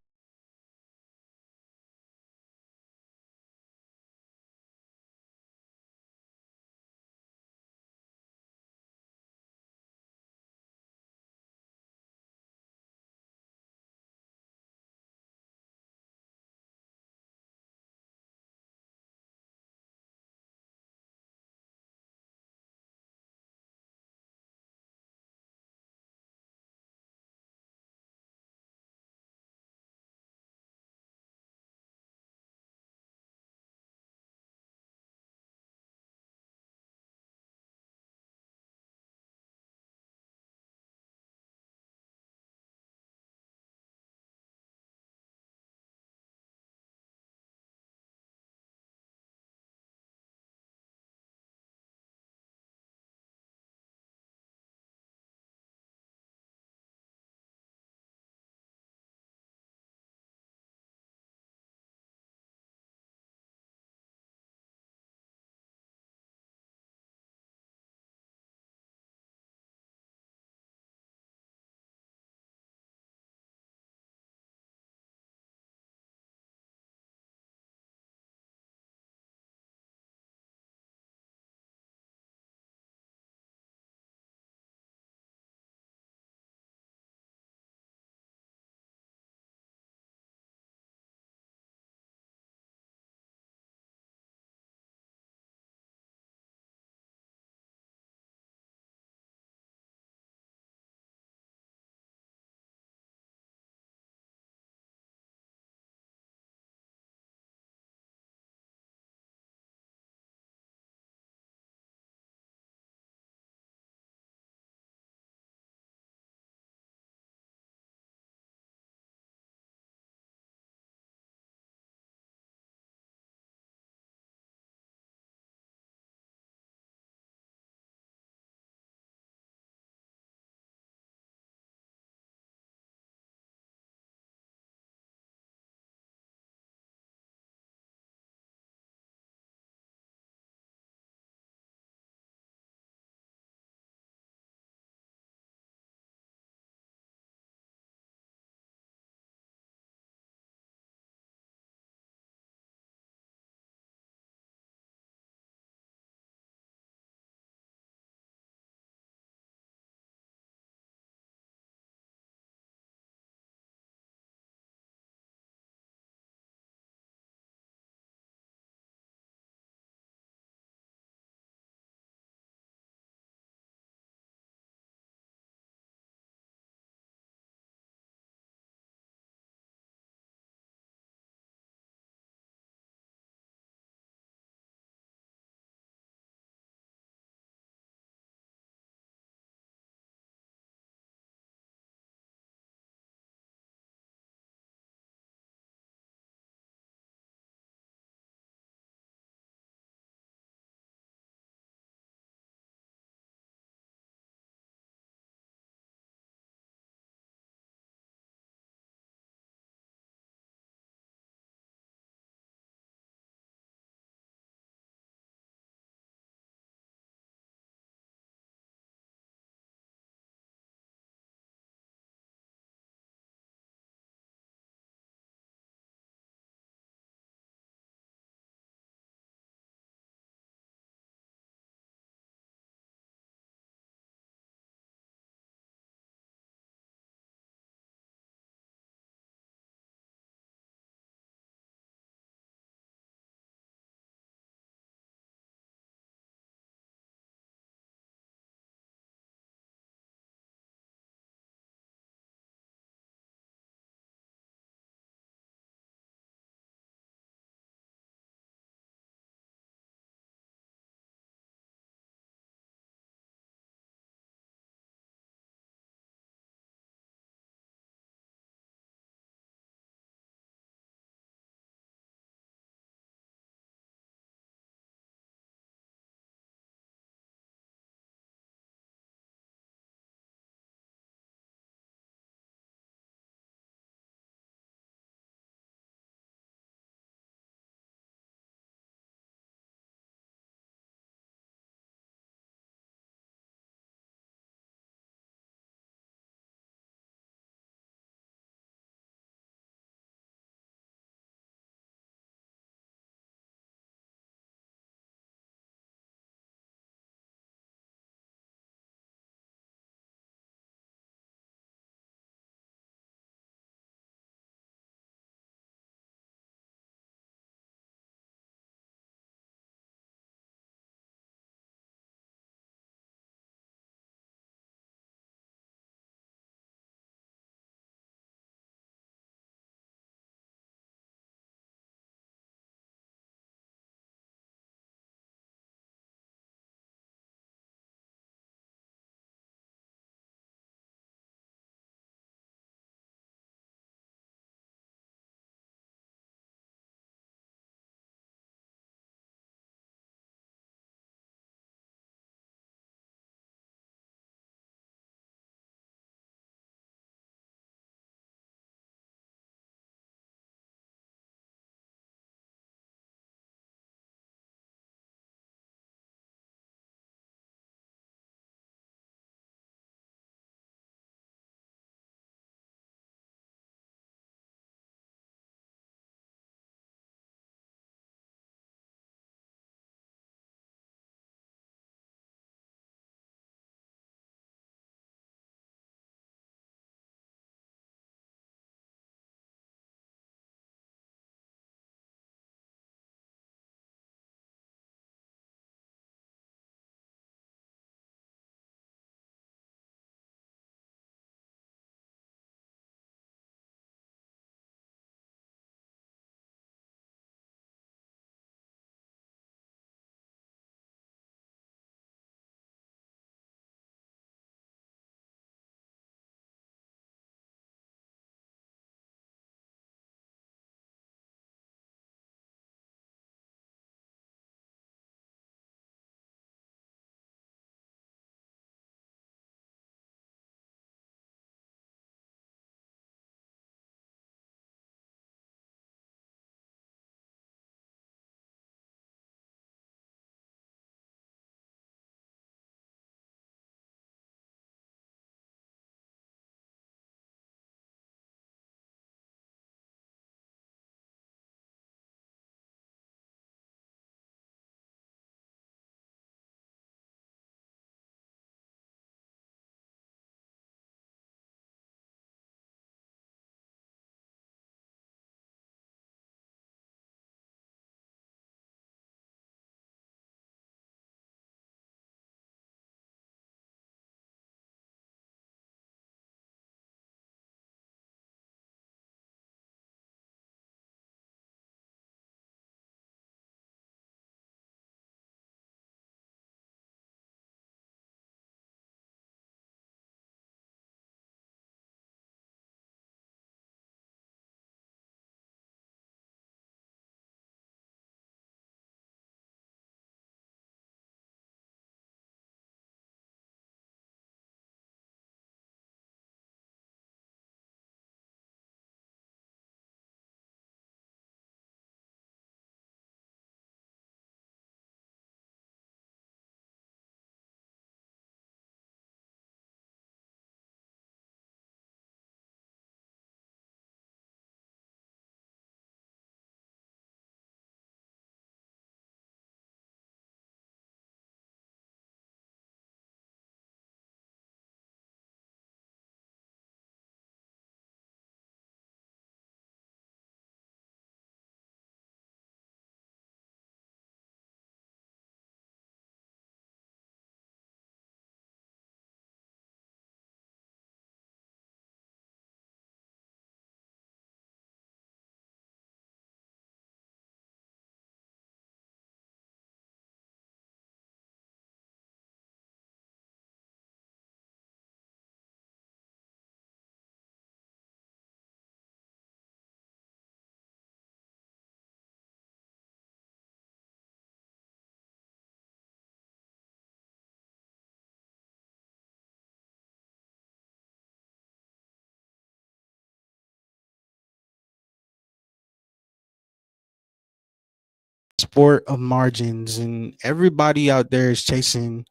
Speaker 1: sport of margins, and everybody out there is chasing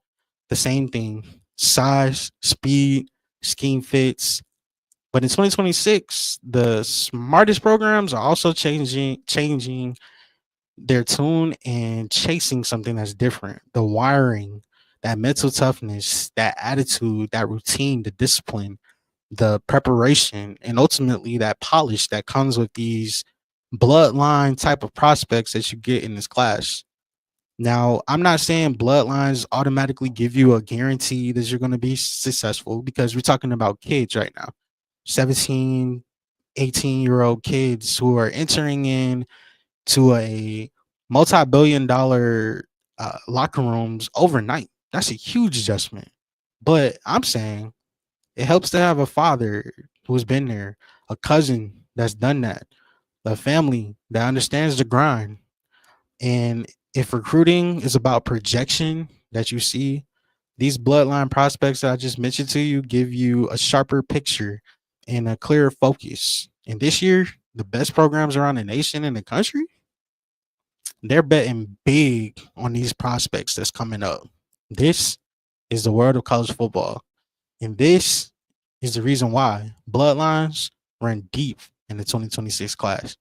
Speaker 1: the same thing: size, speed, scheme fits. But in 2026, the smartest programs are also changing their tune and chasing something that's different. The wiring, that mental toughness, that attitude, that routine, the discipline, the preparation, and ultimately that polish that comes with these bloodline type of prospects that you get in this class. Now, I'm not saying bloodlines automatically give you a guarantee that you're going to be successful, because we're talking about kids right now, 17, 18-year-old kids who are entering in to a multi-billion dollar locker rooms overnight. That's a huge adjustment. But I'm saying it helps to have a father who's been there, a cousin that's done that, a family that understands the grind. And if recruiting is about projection that you see, these bloodline prospects that I just mentioned to you give you a sharper picture and a clearer focus. And this year, the best programs around the nation and the country, they're betting big on these prospects that's coming up. This is the world of college football. And this is the reason why bloodlines run deep in the 2026 class.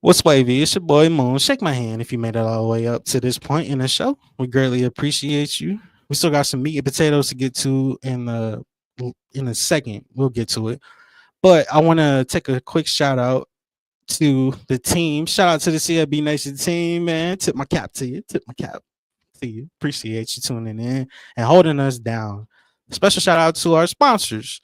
Speaker 1: What's wavy? It's your boy Moon. Shake my hand if you made it all the way up to this point in the show. We greatly appreciate you. We still got some meat and potatoes to get to in a second. We'll get to it. But I want to take a quick shout out to the team. Shout out to the CFB Nation team, man. Tip my cap to you. Tip my cap to you. Appreciate you tuning in and holding us down. Special shout out to our sponsors,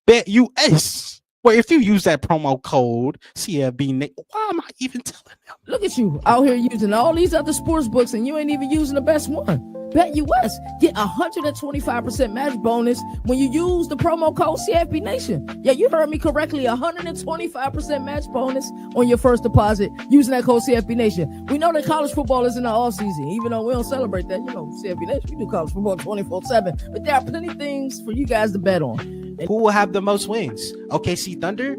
Speaker 1: BetUS. Where if you use that promo code CFB, why am I even telling them?
Speaker 2: Look at you out here using all these other sports books and you ain't even using the best one. BetUS. Get 125% match bonus when you use the promo code CFB Nation. Yeah, you heard me correctly. 125% match bonus on your first deposit using that code CFB Nation. We know that college football is in the off season, even though we don't celebrate that. You know, CFB Nation, we do college football 24/7. But there are plenty of things for you guys to bet on.
Speaker 1: Who will have the most wins? OKC Thunder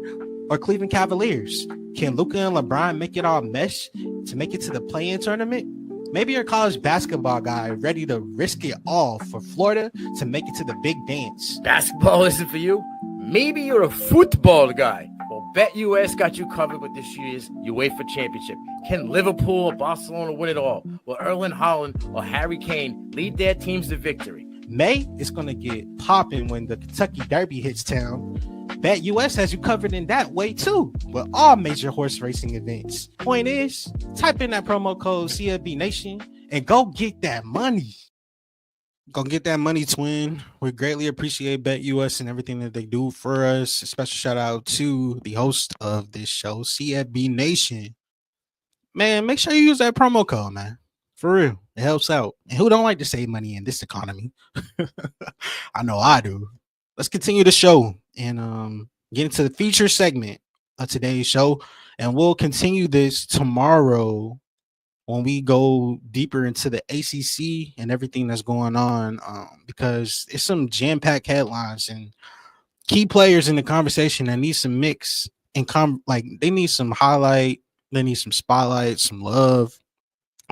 Speaker 1: or Cleveland Cavaliers? Can Luka and LeBron make it all mesh to make it to the play-in tournament? Maybe you're a college basketball guy ready to risk it all for Florida to make it to the big dance.
Speaker 3: Basketball isn't for you? Maybe you're a football guy. Well, BetUS got you covered with this year's UEFA Championship. Can Liverpool or Barcelona win it all? Will Erling Haaland or Harry Kane lead their teams to victory?
Speaker 1: May is going to get popping when the Kentucky Derby hits town. BetUS has you covered in that way too, with all major horse racing events. Point is, type in that promo code CFB Nation and go get that money. Go get that money, twin. We greatly appreciate BetUS and everything that they do for us. A special shout out to the host of this show, CFB Nation. Man, make sure you use that promo code, man. For real. It helps out. And who don't like to save money in this economy? I know I do. Let's continue the show and get into the feature segment of today's show. And we'll continue this tomorrow when we go deeper into the ACC and everything that's going on, because it's some jam-packed headlines and key players in the conversation that need some mix and like they need some highlight, they need some spotlight, some love.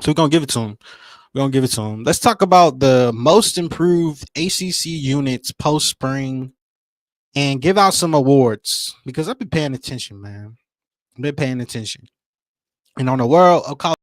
Speaker 1: So we're gonna give it to them. We're gonna give it to them. Let's talk about the most improved ACC units post spring and give out some awards because I've been paying attention, man. I've been paying attention. And on the world of college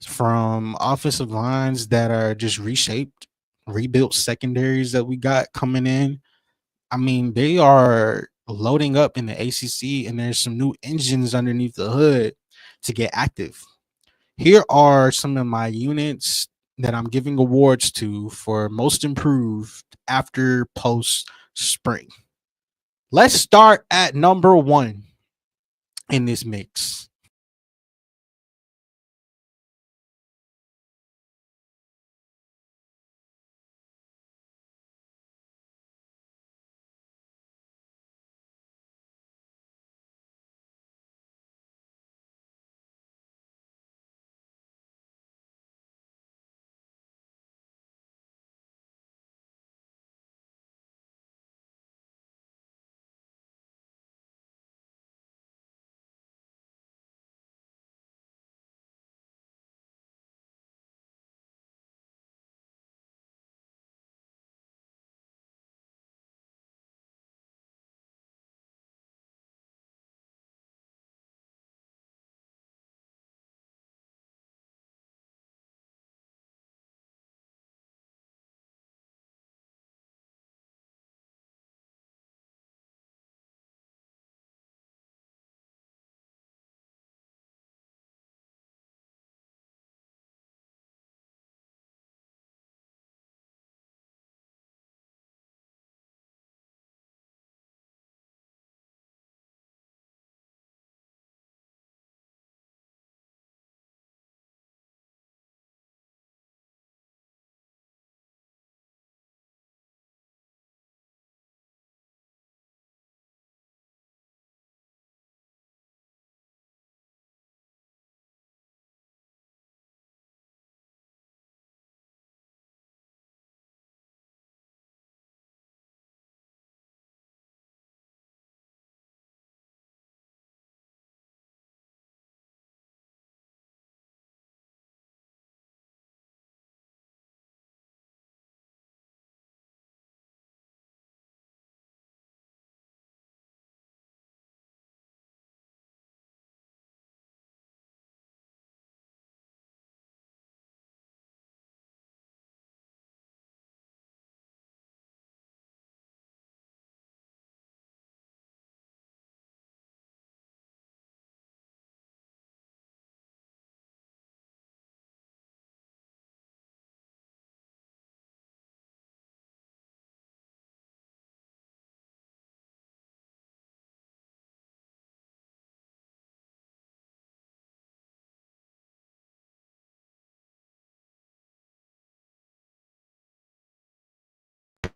Speaker 1: from offensive lines that are just reshaped, rebuilt secondaries that we got coming in. I mean, they are loading up in the ACC, and there's some new engines underneath the hood to get active. Here are some of my units that I'm giving awards to for most improved after post spring. Let's start at number one in this mix.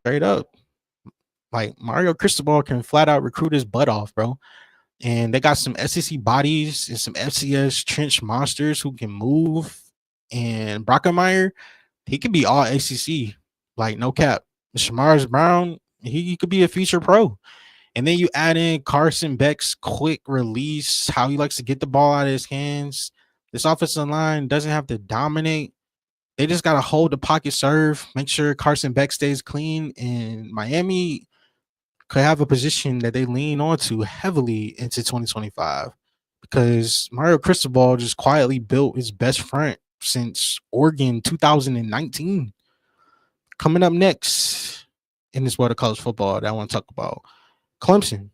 Speaker 1: Straight up. Like Mario Cristobal can flat out recruit his butt off, bro. And they got some SEC bodies and some FCS trench monsters who can move. And Brockemeyer, he could be all ACC, like no cap. Shamars Brown, he could be a future pro. And then you add in Carson Beck's quick release, how he likes to get the ball out of his hands. This offensive line doesn't have to dominate. They just got to hold the pocket serve, make sure Carson Beck stays clean. And Miami could have a position that they lean onto heavily into 2025 because Mario Cristobal just quietly built his best front since Oregon 2019. Coming up next in this world of college football that I want to talk about, Clemson.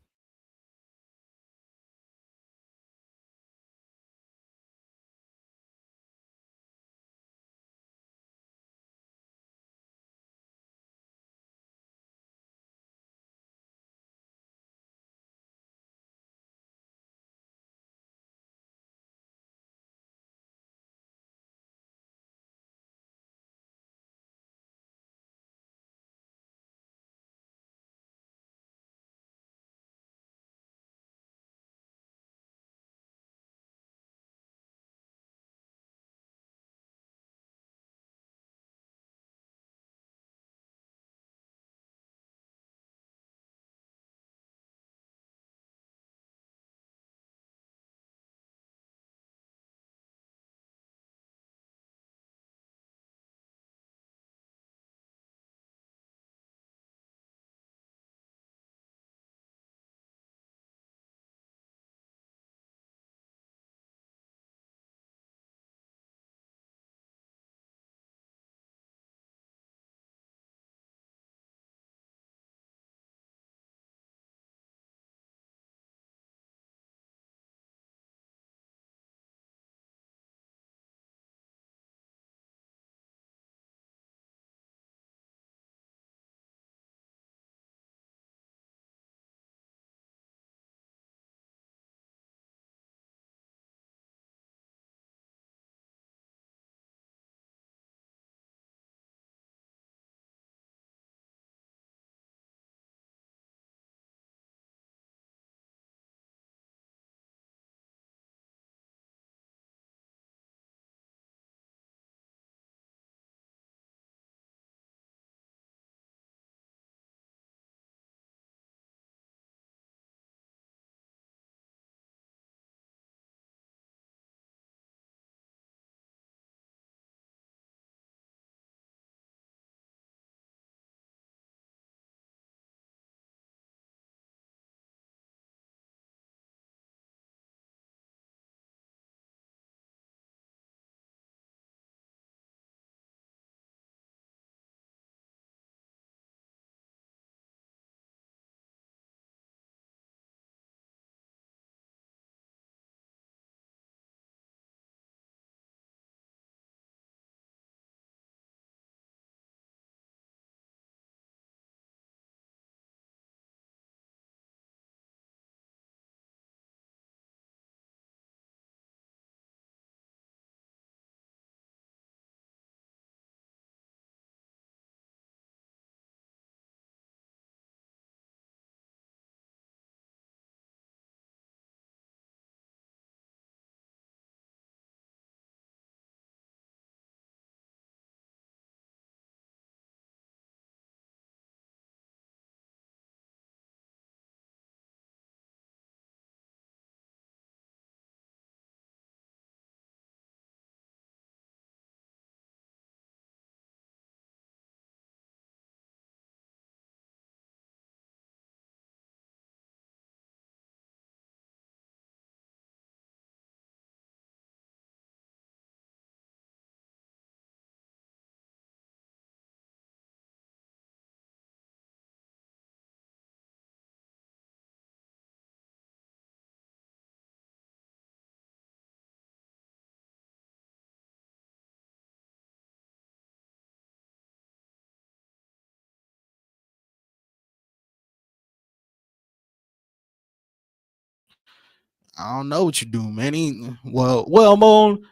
Speaker 1: I don't know what you do, man. Well, Moon,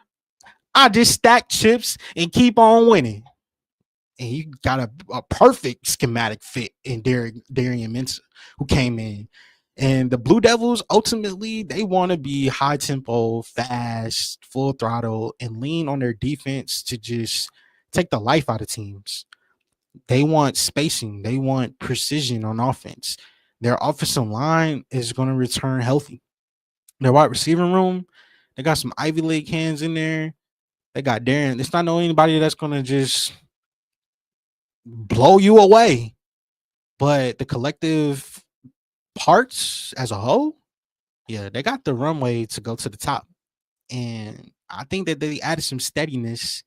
Speaker 1: I just stack chips and keep on winning. And you got a perfect schematic fit in Darian Mensah, who came in. And the Blue Devils, ultimately, they want to be high tempo, fast, full throttle, and lean on their defense to just take the life out of teams. They want spacing, they want precision on offense. Their offensive line is going to return healthy. Their wide receiving room, they got some Ivy League hands in there. They got Darren. It's not no anybody that's going to just blow you away. But the collective parts as a whole, yeah, they got the runway to go to the top. And I think that they added some steadiness,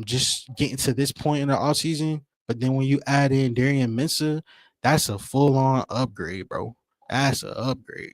Speaker 1: just getting to this point in the off season. But then when you add in Darian Mensah, that's a full on upgrade, bro. That's an upgrade.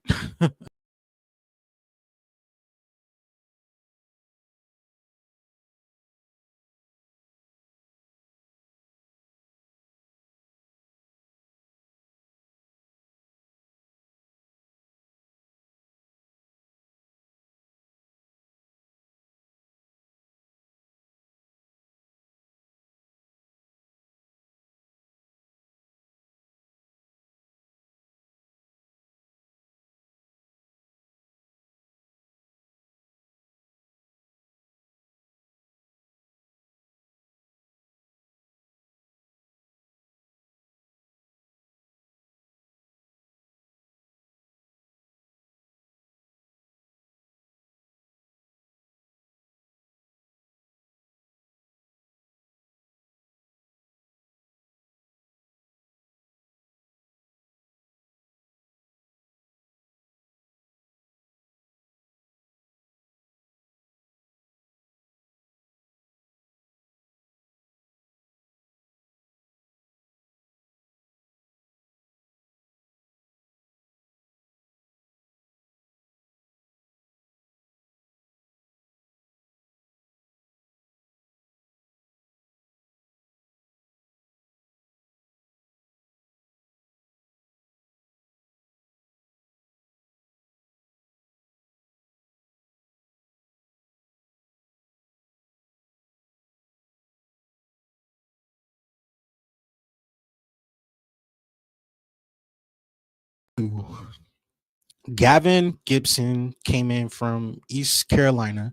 Speaker 1: Gavin Gibson came in from East Carolina.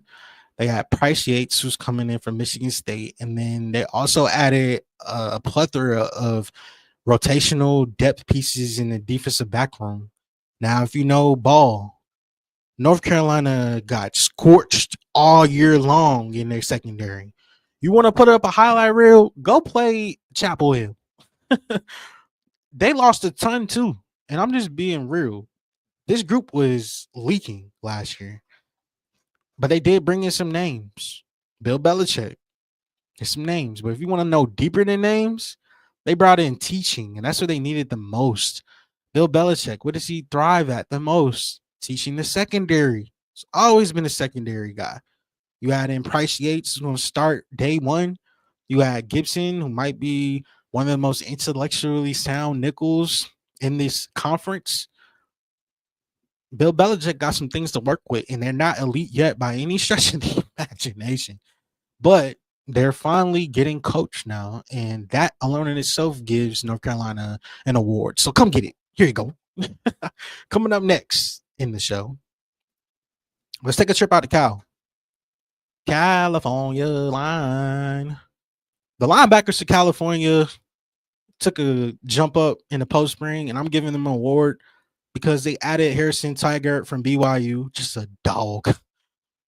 Speaker 1: They had Price Yates, who's coming in from Michigan State. And then they also added a plethora of rotational depth pieces in the defensive back room. Now, if you know ball, North Carolina got scorched all year long in their secondary. You want to put up a highlight reel? Go play Chapel Hill. They lost a ton too. And I'm just being real. This group was leaking last year, but they did bring in some names. Bill Belichick, there's some names. But if you want to know deeper than names, they brought in teaching, and that's what they needed the most. Bill Belichick, what does he thrive at the most? Teaching the secondary. He's always been a secondary guy. You add in Price Yates, who's going to start day one. You add Gibson, who might be one of the most intellectually sound nickels in this conference. Bill Belichick got some things to work with, and they're not elite yet by any stretch of the imagination. But they're finally getting coached now, and that alone in itself gives North Carolina an award. So come get it. Here you go. Coming up next in the show, let's take a trip out to California line. The linebackers to California took a jump up in the post spring, and I'm giving them an award because they added Harrison Tigert from BYU, just a dog.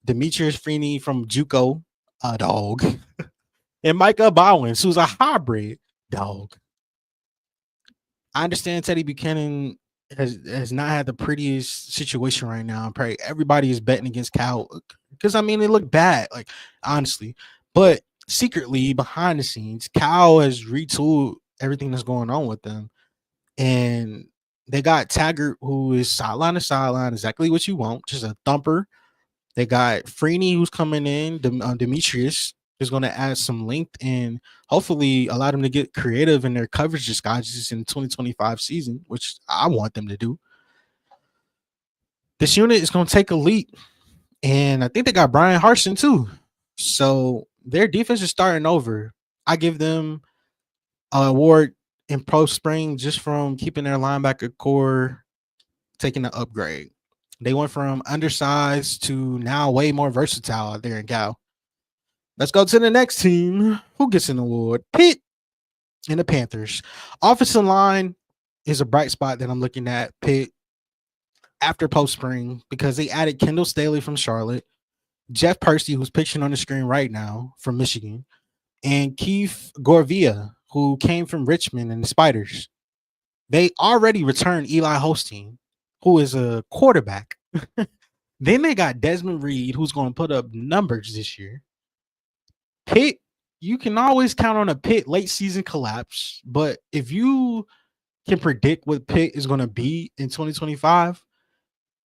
Speaker 1: Demetrius Freeney from JUCO, a dog. And Micah Bowens, who's a hybrid dog. I understand Teddy Buchanan has not had the prettiest situation right now. Probably everybody is betting against Cal because I mean they look bad, like honestly. But secretly behind the scenes, Cal has retooled everything that's going on with them, and they got Taggart, who is sideline to sideline, exactly what you want, just a thumper. They got Freeney, who's coming in. Demetrius is going to add some length and hopefully allow them to get creative in their coverage disguises in the 2025 season, which I want them to do. This unit is going to take a leap, and I think they got Brian Harson too. So their defense is starting over. I give them an award in pro spring just from keeping their linebacker core taking an upgrade. They went from undersized to now way more versatile out there in Cal. Let's go to the next team. Who gets an award? Pitt and the Panthers. Offensive line is a bright spot that I'm looking at. Pitt after post spring because they added Kendall Staley from Charlotte, Jeff Percy, who's pictured on the screen right now from Michigan, and Keith Gorvia, who came from Richmond and the Spiders. They already returned Eli Holstein, who is a quarterback. Then they got Desmond Reed, who's going to put up numbers this year. Pitt, you can always count on a Pitt late season collapse, but if you can predict what Pitt is going to be in 2025,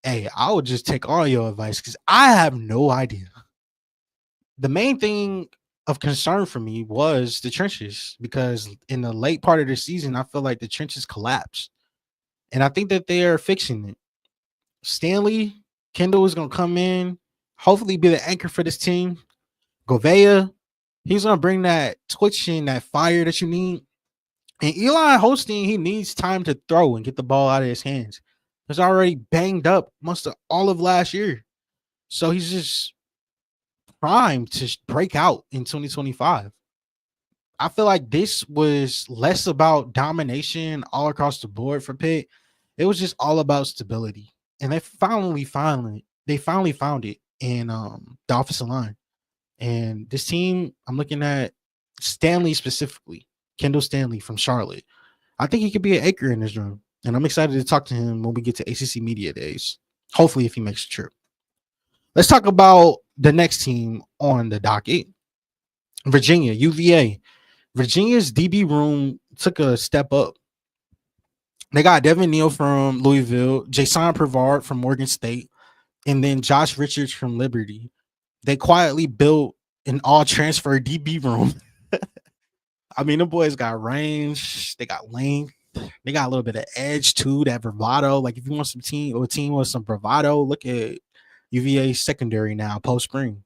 Speaker 1: hey, I would just take all your advice because I have no idea. The main thing of concern for me was the trenches because in the late part of the season, I feel like the trenches collapsed. And I think that they are fixing it. Stanley Kendall is going to come in, hopefully be the anchor for this team. Govea, he's going to bring that twitch and that fire that you need. And Eli Holstein, he needs time to throw and get the ball out of his hands. He's already banged up most of all of last year. So he's just primed to break out in 2025. I feel like this was less about domination all across the board for Pitt. It was just all about stability. And they finally found it in the offensive line. And this team, I'm looking at Stanley specifically, Kendall Stanley from Charlotte. I think he could be an anchor in this room. And I'm excited to talk to him when we get to ACC Media Days. Hopefully, if he makes the trip. Let's talk about the next team on the docket. Virginia, UVA. Virginia's DB room took a step up. They got Devin Neal from Louisville, Jason Prevard from Morgan State, and then Josh Richards from Liberty. They quietly built an all transfer DB room. I mean, the boys got range, they got length, they got a little bit of edge too, that bravado. Like if you want some team or a team with some bravado, look at UVA secondary now post spring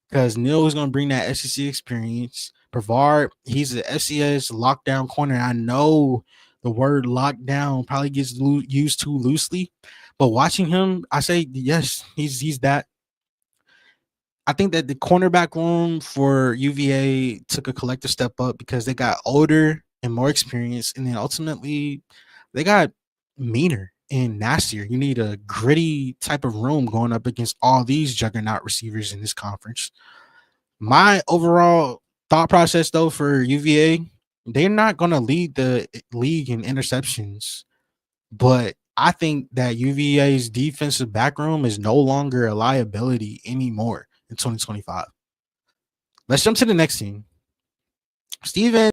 Speaker 1: because Neal is going to bring that SEC experience. Brevard, he's an FCS lockdown corner. I know the word lockdown probably gets used too loosely, but watching him, I say yes, he's that. I think that the cornerback room for UVA took a collective step up because they got older and more experience, and then ultimately they got meaner and nastier. You need a gritty type of room going up against all these juggernaut receivers in this conference. My overall thought process, though, for UVA, they're not going to lead the league in interceptions, but I think that UVA's defensive back room is no longer a liability anymore in 2025. Let's jump to the next team. Steven.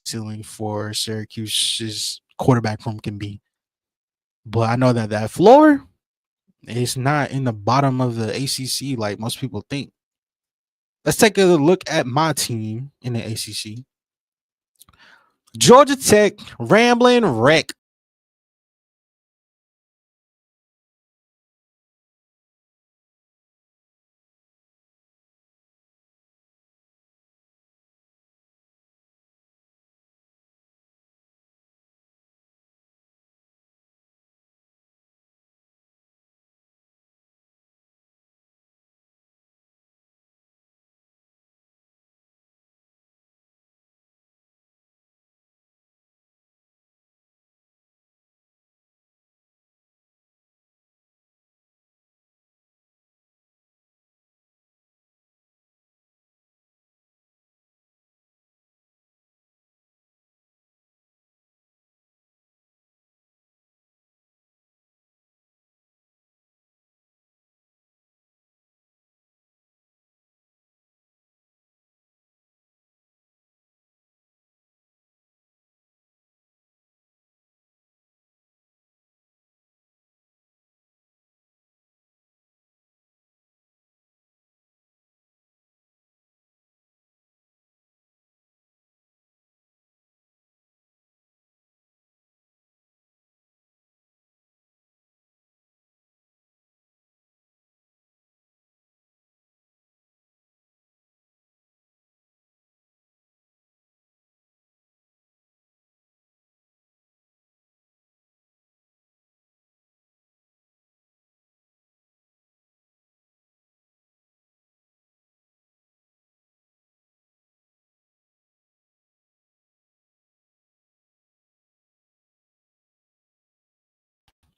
Speaker 1: Ceiling for Syracuse's quarterback room can be. But I know that that floor is not in the bottom of the ACC like most people think. Let's take a look at my team in the ACC. Georgia Tech Rambling Wreck.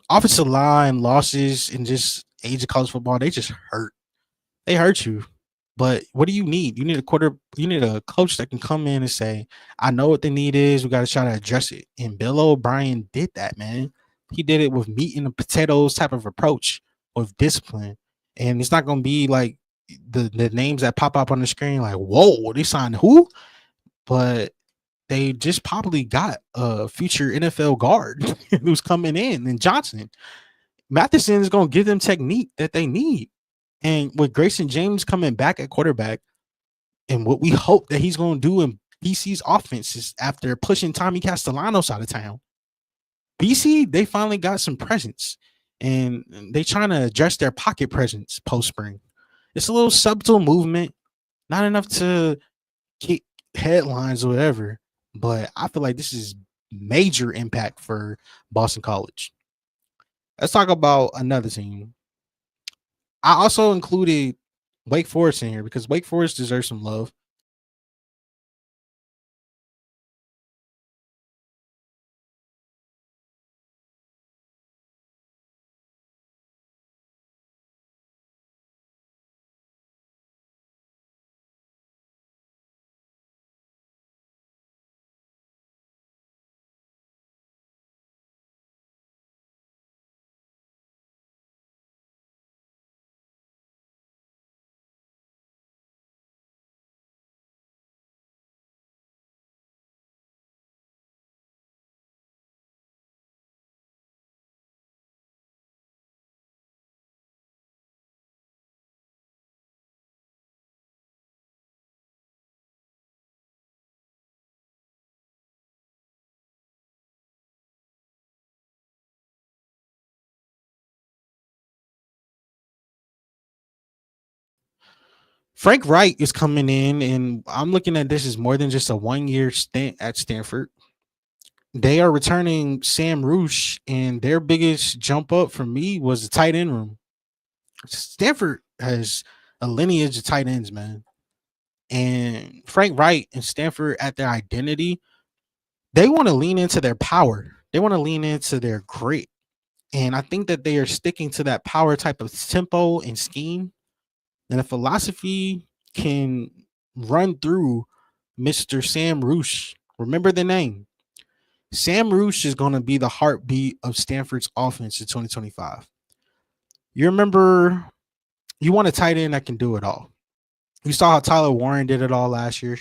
Speaker 1: Offensive line losses and just age of college football, they just hurt. They hurt you. But what do you need? You need a you need a coach that can come in and say, I know what the need is. We got to try to address it. And Bill O'Brien did that, man. He did it with meat and the potatoes type of approach with discipline. And it's not gonna be like the names that pop up on the screen, like, whoa, they signed who? But they just probably got a future NFL guard who's coming in and Johnson. Matheson is going to give them technique that they need. And with Grayson James coming back at quarterback, and what we hope that he's going to do in BC's offense is after pushing Tommy Castellanos out of town, BC, they finally got some presence and they trying to address their pocket presence post spring. It's a little subtle movement, not enough to get headlines or whatever, but I feel like this is major impact for Boston College. Let's talk about another team. I also included Wake Forest in here because Wake Forest deserves some love. Frank Wright is coming in, and I'm looking at this as more than just a 1 year stint at Stanford. They are returning Sam Roosh, and their biggest jump up for me was the tight end room. Stanford has a lineage of tight ends, man. And Frank Wright and Stanford at their identity, they want to lean into their power. They want to lean into their grit. And I think that they are sticking to that power type of tempo and scheme. And the philosophy can run through Mr. Sam Roosh. Remember the name. Sam Roosh is going to be the heartbeat of Stanford's offense in 2025. You remember, you want a tight end that can do it all. You saw how Tyler Warren did it all last year.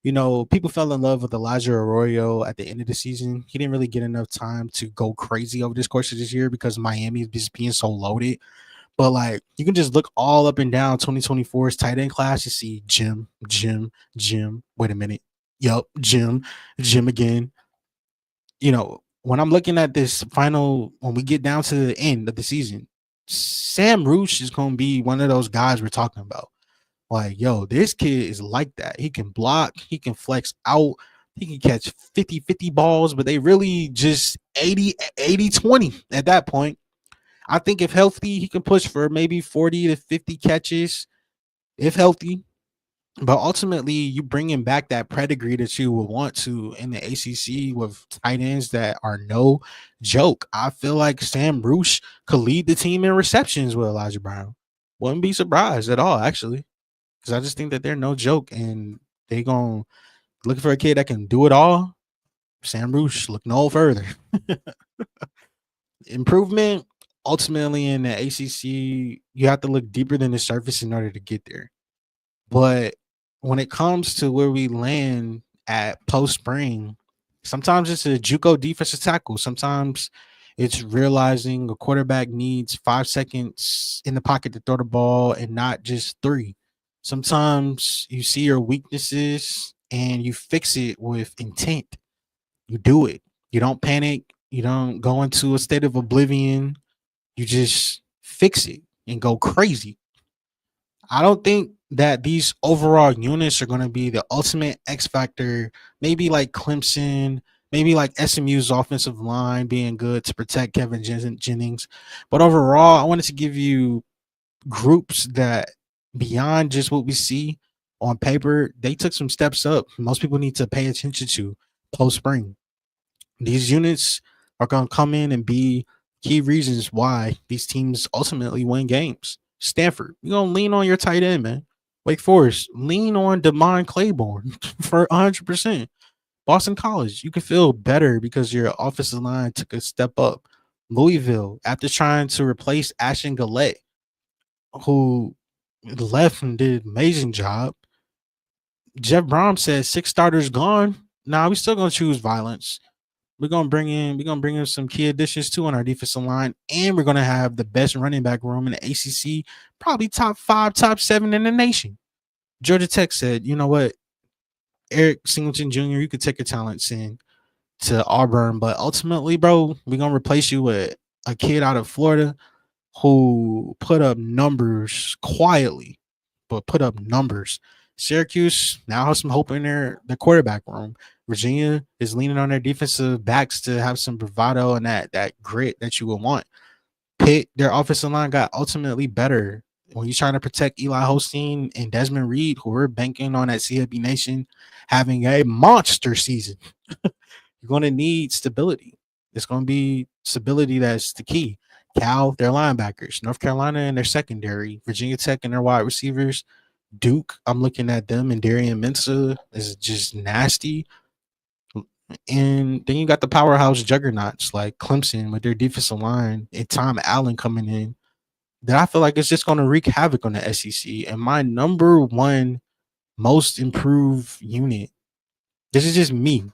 Speaker 1: You know, people fell in love with Elijah Arroyo at the end of the season. He didn't really get enough time to go crazy over this course of this year because Miami is just being so loaded. But like you can just look all up and down 2024's tight end class. You see Jim, Jim, Jim. Wait a minute. Yup, Jim, Jim again. When I'm looking at this final, when we get down to the end of the season, Sam Roosh is going to be one of those guys we're talking about. Like, yo, this kid is like that. He can block, he can flex out, he can catch 50-50 balls, but they really just 80-20 at that point. I think if healthy, he can push for maybe 40 to 50 catches if healthy. But ultimately, you bringing back that pedigree that you would want to in the ACC with tight ends that are no joke. I feel like Sam Roosh could lead the team in receptions with Elijah Brown. Wouldn't be surprised at all, actually, because I just think that they're no joke and they going to looking for a kid that can do it all. Sam Roosh, look no further. Improvement, ultimately, in the ACC, you have to look deeper than the surface in order to get there. But when it comes to where we land at post spring, sometimes it's a JUCO defensive tackle. Sometimes it's realizing a quarterback needs 5 seconds in the pocket to throw the ball and not just three. Sometimes you see your weaknesses and you fix it with intent. You do it. You don't panic. You don't go into a state of oblivion. You just fix it and go crazy. I don't think that these overall units are going to be the ultimate X factor. Maybe like Clemson, maybe like SMU's offensive line being good to protect Kevin Jennings. But overall, I wanted to give you groups that beyond just what we see on paper, they took some steps up. Most people need to pay attention to post spring. These units are going to come in and be key reasons why these teams ultimately win games. Stanford, you're going to lean on your tight end, man. Wake Forest, lean on Demond Claiborne for 100%. Boston College, you can feel better because your offensive line took a step up. Louisville, after trying to replace Ashton Gillette, who left and did an amazing job. Jeff Brom said 6 starters gone. Nah, we still gonna choose violence. We're gonna bring in some key additions too on our defensive line, and we're gonna have the best running back room in the ACC, probably top 5, top 7 in the nation. Georgia Tech said, you know what, Eric Singleton Jr., you could take your talents in to Auburn, but ultimately, bro, we're gonna replace you with a kid out of Florida who put up numbers quietly, but put up numbers. Syracuse now has some hope in their quarterback room. Virginia is leaning on their defensive backs to have some bravado and that grit that you would want. Pitt, their offensive line got ultimately better when you're trying to protect Eli Holstein and Desmond Reed, who we're banking on at CFB Nation having a monster season. You're going to need stability. It's going to be stability that's the key. Cal, their linebackers, North Carolina and their secondary, Virginia Tech and their wide receivers, Duke, I'm looking at them, and Darian Mensah is just nasty. And then you got the powerhouse juggernauts like Clemson with their defensive line and Tom Allen coming in. That I feel like it's just going to wreak havoc on the SEC. And my number one most improved unit, this is just me.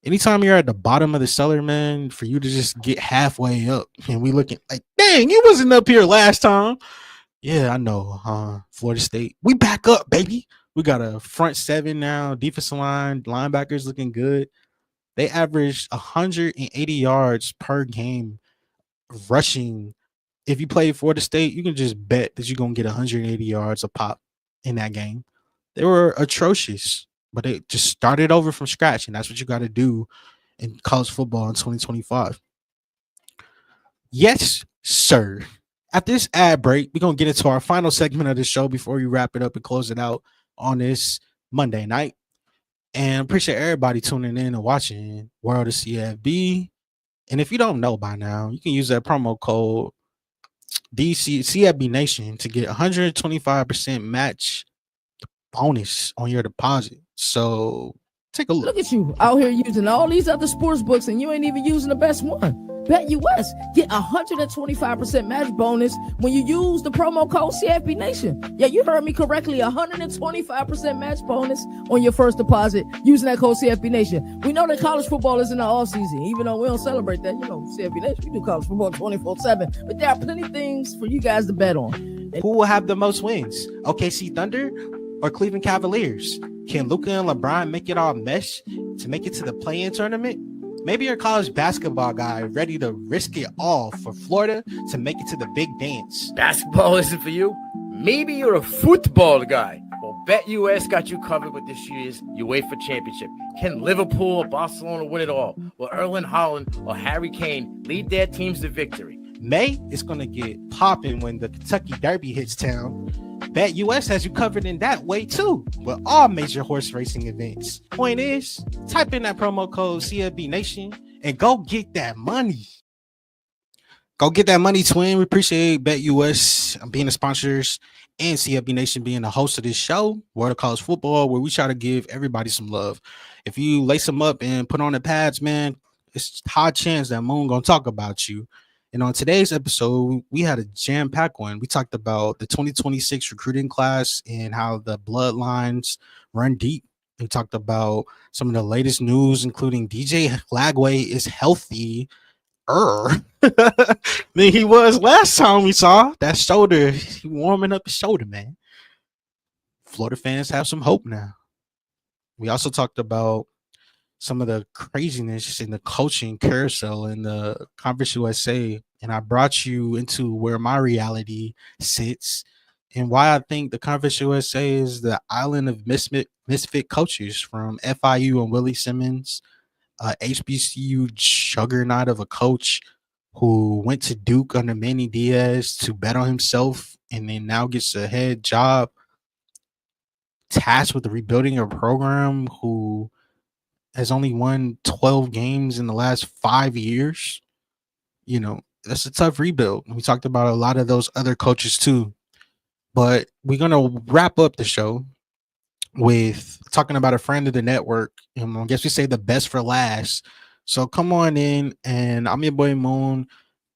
Speaker 1: Anytime you're at the bottom of the cellar, man, for you to just get halfway up and we looking like, dang, you wasn't up here last time. Yeah, I know. Florida State, we back up, baby. We got a front 7 now, defensive line, linebackers looking good. They averaged 180 yards per game rushing. If you play Florida State, you can just bet that you're going to get 180 yards a pop in that game. They were atrocious, but they just started over from scratch, and that's what you got to do in college football in 2025. Yes, sir. After this ad break, we're going to get into our final segment of the show before we wrap it up and close it out on this Monday night. And appreciate everybody tuning in and watching World of CFB. And if you don't know by now, you can use that promo code CFB Nation to get 125% match bonus on your deposit. So take a look.
Speaker 2: Look at you out here using all these other sports books and you ain't even using the best one. BetUS. Get 125% match bonus when you use the promo code CFB Nation. Yeah, you heard me correctly. 125% match bonus on your first deposit using that code CFB Nation. We know that college football is in the off season, even though we don't celebrate that. You know, CFB Nation, we do college football 24/7, but there are plenty of things for you guys to bet on.
Speaker 1: Who will have the most wins? OKC Thunder or Cleveland Cavaliers? Can Luka and LeBron make it all mesh to make it to the play-in tournament? Maybe you're a college basketball guy ready to risk it all for Florida to make it to the big dance.
Speaker 3: Basketball isn't for you? Maybe you're a football guy. Well, BetUS got you covered with this year's UEFA Championship. Can Liverpool or Barcelona win it all? Will Erling Haaland or Harry Kane lead their teams to victory?
Speaker 1: May is going to get popping when the Kentucky Derby hits town. BetUS has you covered in that way too, with all major horse racing events. Point is, type in that promo code CFB Nation and go get that money. Go get that money, twin. We appreciate BetUS being the sponsors and CFB Nation being the host of this show, World of College Football, where we try to give everybody some love. If you lace them up and put on the pads, man, it's a high chance that Moon gonna talk about you. And on today's episode, we had a jam-packed one. We talked about the 2026 recruiting class and how the Bloodlines run deep. We talked about some of the latest news, including DJ Lagway is healthy than he was last time we saw. That shoulder, he warming up his shoulder, man. Florida fans have some hope now. We also talked about some of the craziness in the coaching carousel in the Conference USA, and I brought you into where my reality sits and why I think the Conference USA is the island of misfit coaches, from FIU and Willie Simmons, HBCU juggernaut of a coach who went to Duke under Manny Diaz to bet on himself and then now gets a head job tasked with rebuilding a program who has only won 12 games in the last 5 years. You know, that's a tough rebuild. We talked about a lot of those other coaches too. But we're going to wrap up the show with talking about a friend of the network. And I guess we say the best for last. So come on in, and I'm your boy Moon.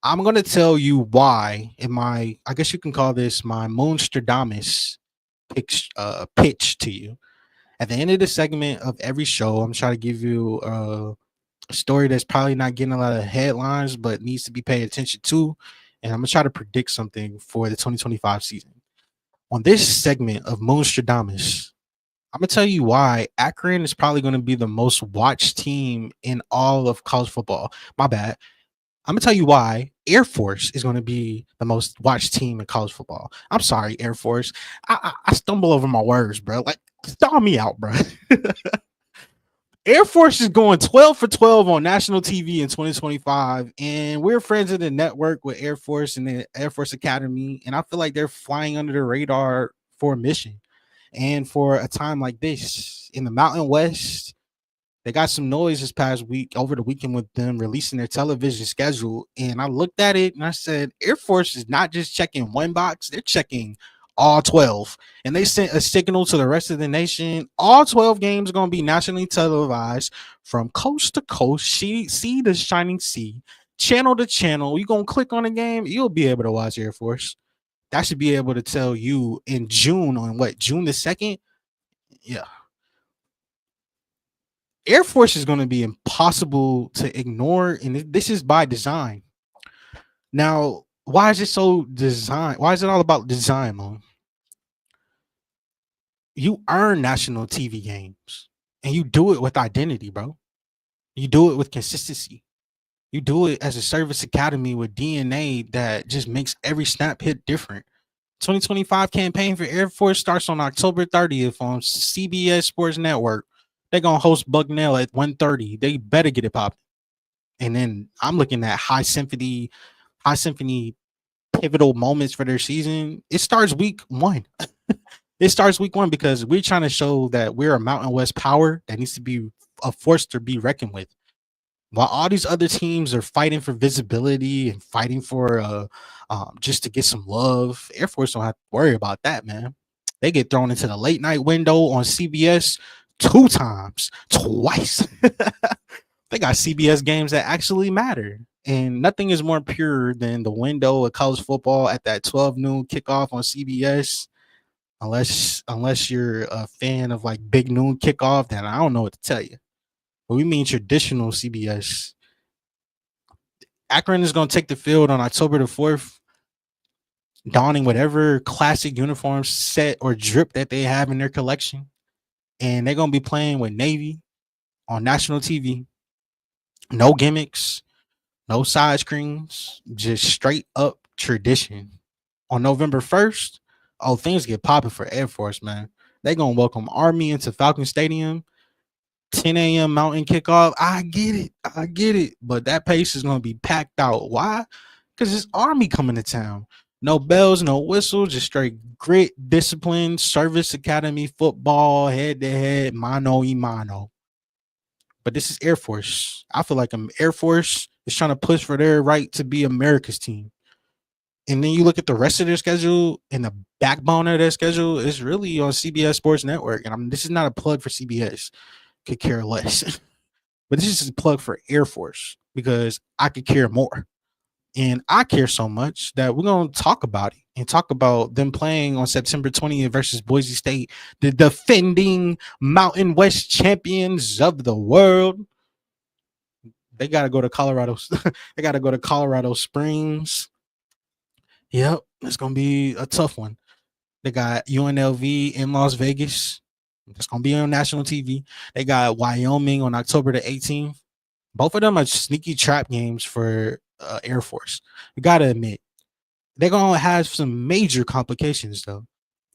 Speaker 1: I'm going to tell you why in my, I guess you can call this my Moonstradamus pitch to you. At the end of the segment of every show, I'm trying to give you a story that's probably not getting a lot of headlines, but needs to be paid attention to. And I'm going to try to predict something for the 2025 season. On this segment of Moonstradamus, I'm going to tell you why Akron is probably going to be the most watched team in all of college football. My bad. I'm going to tell you why Air Force is going to be the most watched team in college football. I'm sorry, Air Force. I stumble over my words, bro. Like, star me out, bro. Air Force is going 12 for 12 on national TV in 2025, and we're friends of the network with Air Force and the Air Force Academy, and I feel like they're flying under the radar for a mission. And for a time like this in the Mountain West, they got some noise this past week, over the weekend, with them releasing their television schedule. And I looked at it and I said, Air Force is not just checking one box, they're checking all 12. And they sent a signal to the rest of the nation. All 12 games are going to be nationally televised from coast to coast, sea to shining sea, channel to channel. You're going to click on a game, you'll be able to watch Air Force. That should be able to tell you in June, on June the 2nd? Yeah. Air Force is going to be impossible to ignore, and this is by design. Now, why is it so designed? Why is it all about design, Mo? You earn national TV games, and you do it with identity, bro. You do it with consistency. You do it as a service academy with DNA that just makes every snap hit different. 2025 campaign for Air Force starts on October 30th on CBS Sports Network. They're going to host Bucknell at 1:30. They better get it popping. And then I'm looking at high symphony pivotal moments for their season. It starts week 1. It starts week 1 because we're trying to show that we're a Mountain West power that needs to be a force to be reckoned with. While all these other teams are fighting for visibility and fighting for just to get some love, Air Force don't have to worry about that, man. They get thrown into the late night window on CBS twice. They got CBS games that actually matter. And nothing is more pure than the window of college football at that 12 noon kickoff on CBS. Unless you're a fan of like big noon kickoff, then I don't know what to tell you. But we mean traditional CBS. Akron is going to take the field on October the 4th, donning whatever classic uniform set or drip that they have in their collection. And they're going to be playing with Navy on national TV. No gimmicks, no side screens, just straight up tradition. On November 1st, oh, things get popping for Air Force, man. They going to welcome Army into Falcon Stadium. 10 a.m. mountain kickoff. I get it. I get it. But that pace is going to be packed out. Why? Because it's Army coming to town. No bells, no whistles, just straight grit, discipline, service academy, football, head to head, mano y mano. But this is Air Force. I feel like Air Force is trying to push for their right to be America's team. And then you look at the rest of their schedule and the backbone of their schedule is really on CBS Sports Network. And this is not a plug for CBS. Could care less. But this is a plug for Air Force because I could care more. And I care so much that we're going to talk about it and talk about them playing on September 20th versus Boise State, the defending Mountain West champions of the world. They got to go to Colorado. They got to go to Colorado Springs. Yep, it's going to be a tough one. They got UNLV in Las Vegas. It's going to be on national TV. They got Wyoming on October the 18th. Both of them are sneaky trap games for Air Force. You got to admit, they're going to have some major complications, though,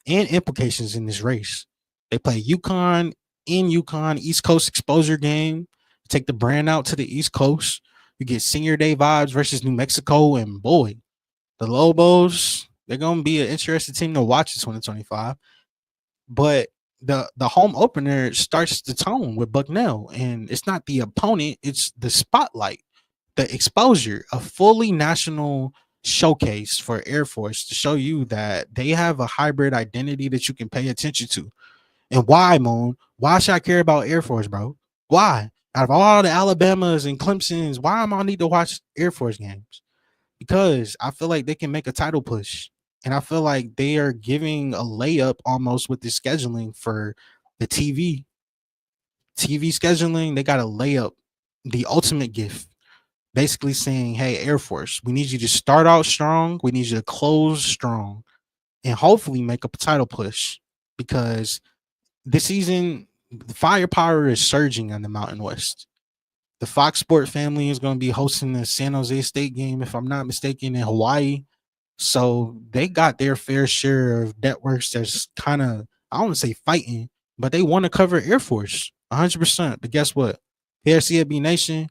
Speaker 1: and implications in this race. They play UConn in UConn, East Coast exposure game. Take the brand out to the East Coast. You get senior day vibes versus New Mexico. And boy, the Lobos, they're going to be an interesting team to watch in 2025. But the home opener starts the tone with Bucknell, and it's not the opponent, it's the spotlight, the exposure, a fully national showcase for Air Force to show you that they have a hybrid identity that you can pay attention to. And why, Moon? Why should I care about Air Force, bro? Why? Out of all the Alabamas and Clemsons, why am I need to watch Air Force games? Because I feel like they can make a title push. And I feel like they are giving a layup almost with the scheduling for the TV scheduling. They got a layup, the ultimate gift, basically saying, hey, Air Force, we need you to start out strong. We need you to close strong and hopefully make a title push because this season, the firepower is surging on the Mountain West. The Fox Sport family is going to be hosting the San Jose State game, if I'm not mistaken, in Hawaii. So they got their fair share of networks that's kind of, I don't want to say fighting, but they want to cover Air Force 100%. But guess what? Here at CFB Nation,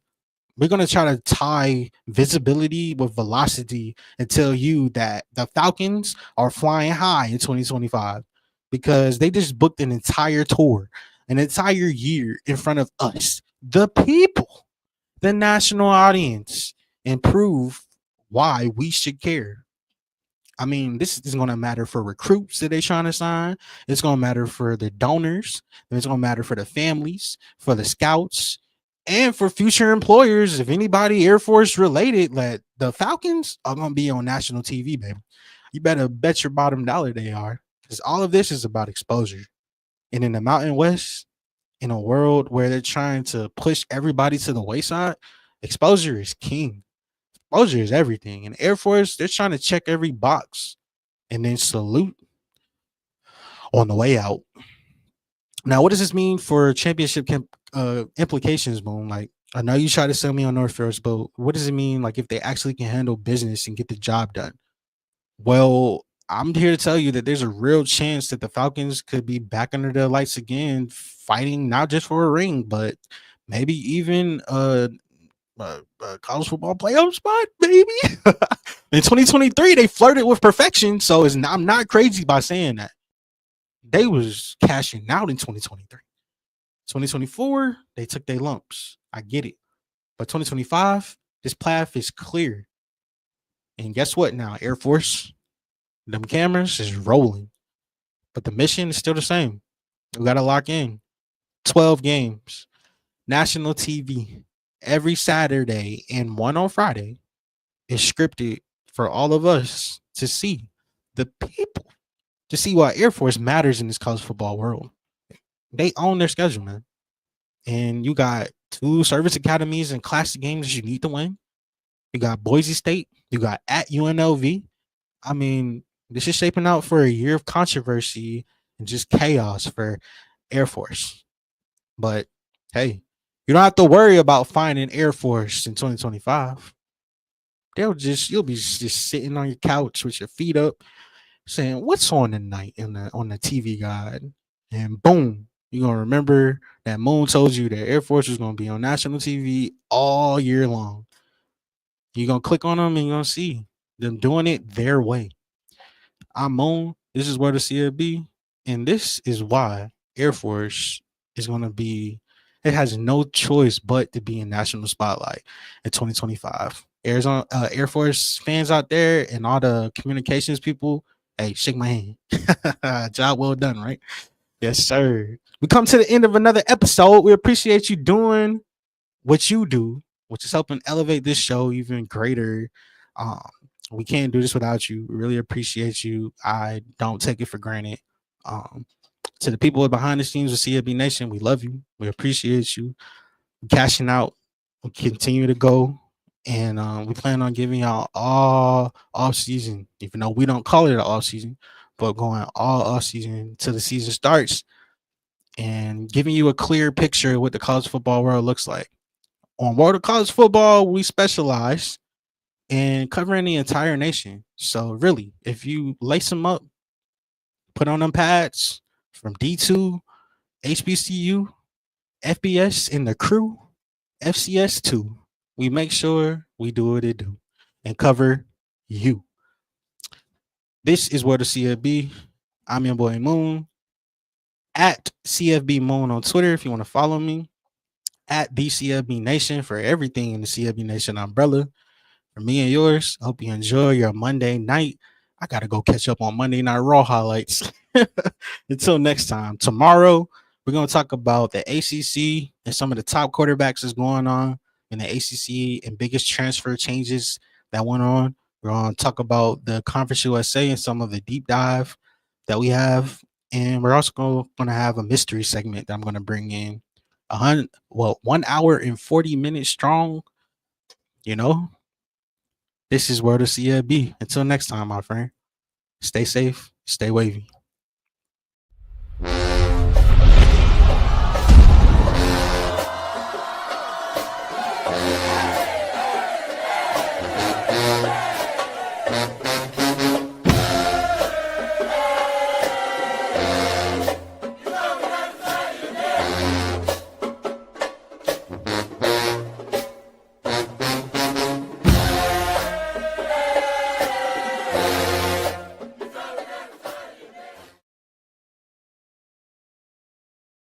Speaker 1: we're going to try to tie visibility with velocity and tell you that the Falcons are flying high in 2025 because they just booked an entire tour, an entire year in front of us, the people, the national audience, and prove why we should care. I mean, this is going to matter for recruits that they're trying to sign. It's going to matter for the donors. It's going to matter for the families, for the scouts, and for future employers. If anybody Air Force related, like the Falcons are going to be on national TV, baby. You better bet your bottom dollar they are, because all of this is about exposure. And in the Mountain West, in a world where they're trying to push everybody to the wayside, exposure is king. Exposure is everything. And Air Force, they're trying to check every box and then salute on the way out. Now, what does this mean for championship implications, Boom? Like, I know you try to sell me on North Forest, but what does it mean, like, if they actually can handle business and get the job done? Well, I'm here to tell you that there's a real chance that the Falcons could be back under the lights again, fighting not just for a ring, but maybe even college football playoff spot, maybe. In 2023, they flirted with perfection, so I'm not crazy by saying that. They was cashing out in 2023. 2024, they took their lumps. I get it. But 2025, this path is clear. And guess what now, Air Force? Them cameras is rolling. But the mission is still the same. We got to lock in. 12 games. National TV. every Saturday and one on Friday is scripted for all of us to see, the people, to see why Air Force matters in this college football world. They own their schedule, man. And you got two service academies and classic games you need to win. You got Boise State. You got at UNLV. I mean, this is shaping out for a year of controversy and just chaos for Air Force. But hey, you don't have to worry about finding Air Force in 2025. You'll be just sitting on your couch with your feet up, saying, "What's on tonight on the TV guide?" And boom, you're gonna remember that Moon told you that Air Force was gonna be on national TV all year long. You're gonna click on them and you're gonna see them doing it their way. I'm Moon. This is where the CFB, and this is why Air Force is gonna be. It has no choice but to be in national spotlight in 2025. Arizona Air Force fans out there and all the communications people, hey, shake my hand. Job well done, right? Yes, sir. We come to the end of another episode. We appreciate you doing what you do, which is helping elevate this show even greater. Um, we can't do this without you. We really appreciate you. I don't take it for granted. Um, to the people behind the scenes with CFB Nation, we love you. We appreciate you. We're cashing out. We continue to go. And we plan on giving y'all all off season, even though we don't call it an off season, but going all off season till the season starts and giving you a clear picture of what the college football world looks like. On World of College Football, we specialize in covering the entire nation. So really, if you lace them up, put on them pads from D2, HBCU, FBS, and the crew, FCS2, we make sure we do what it do and cover you. This is where the CFB. I'm your boy Moon at CFB Moon on Twitter if you want to follow me, at the CFB Nation for everything in the CFB Nation umbrella. For me and yours, I hope you enjoy your Monday night. I got to go catch up on Monday Night Raw highlights. Until next time, tomorrow, we're going to talk about the ACC and some of the top quarterbacks that's going on in the ACC and biggest transfer changes that went on. We're going to talk about the Conference USA and some of the deep dive that we have. And we're also going to have a mystery segment that I'm going to bring in 1 hour and 40 minutes strong. You know, this is where the CLB. Until next time, my friend. Stay safe, stay wavy.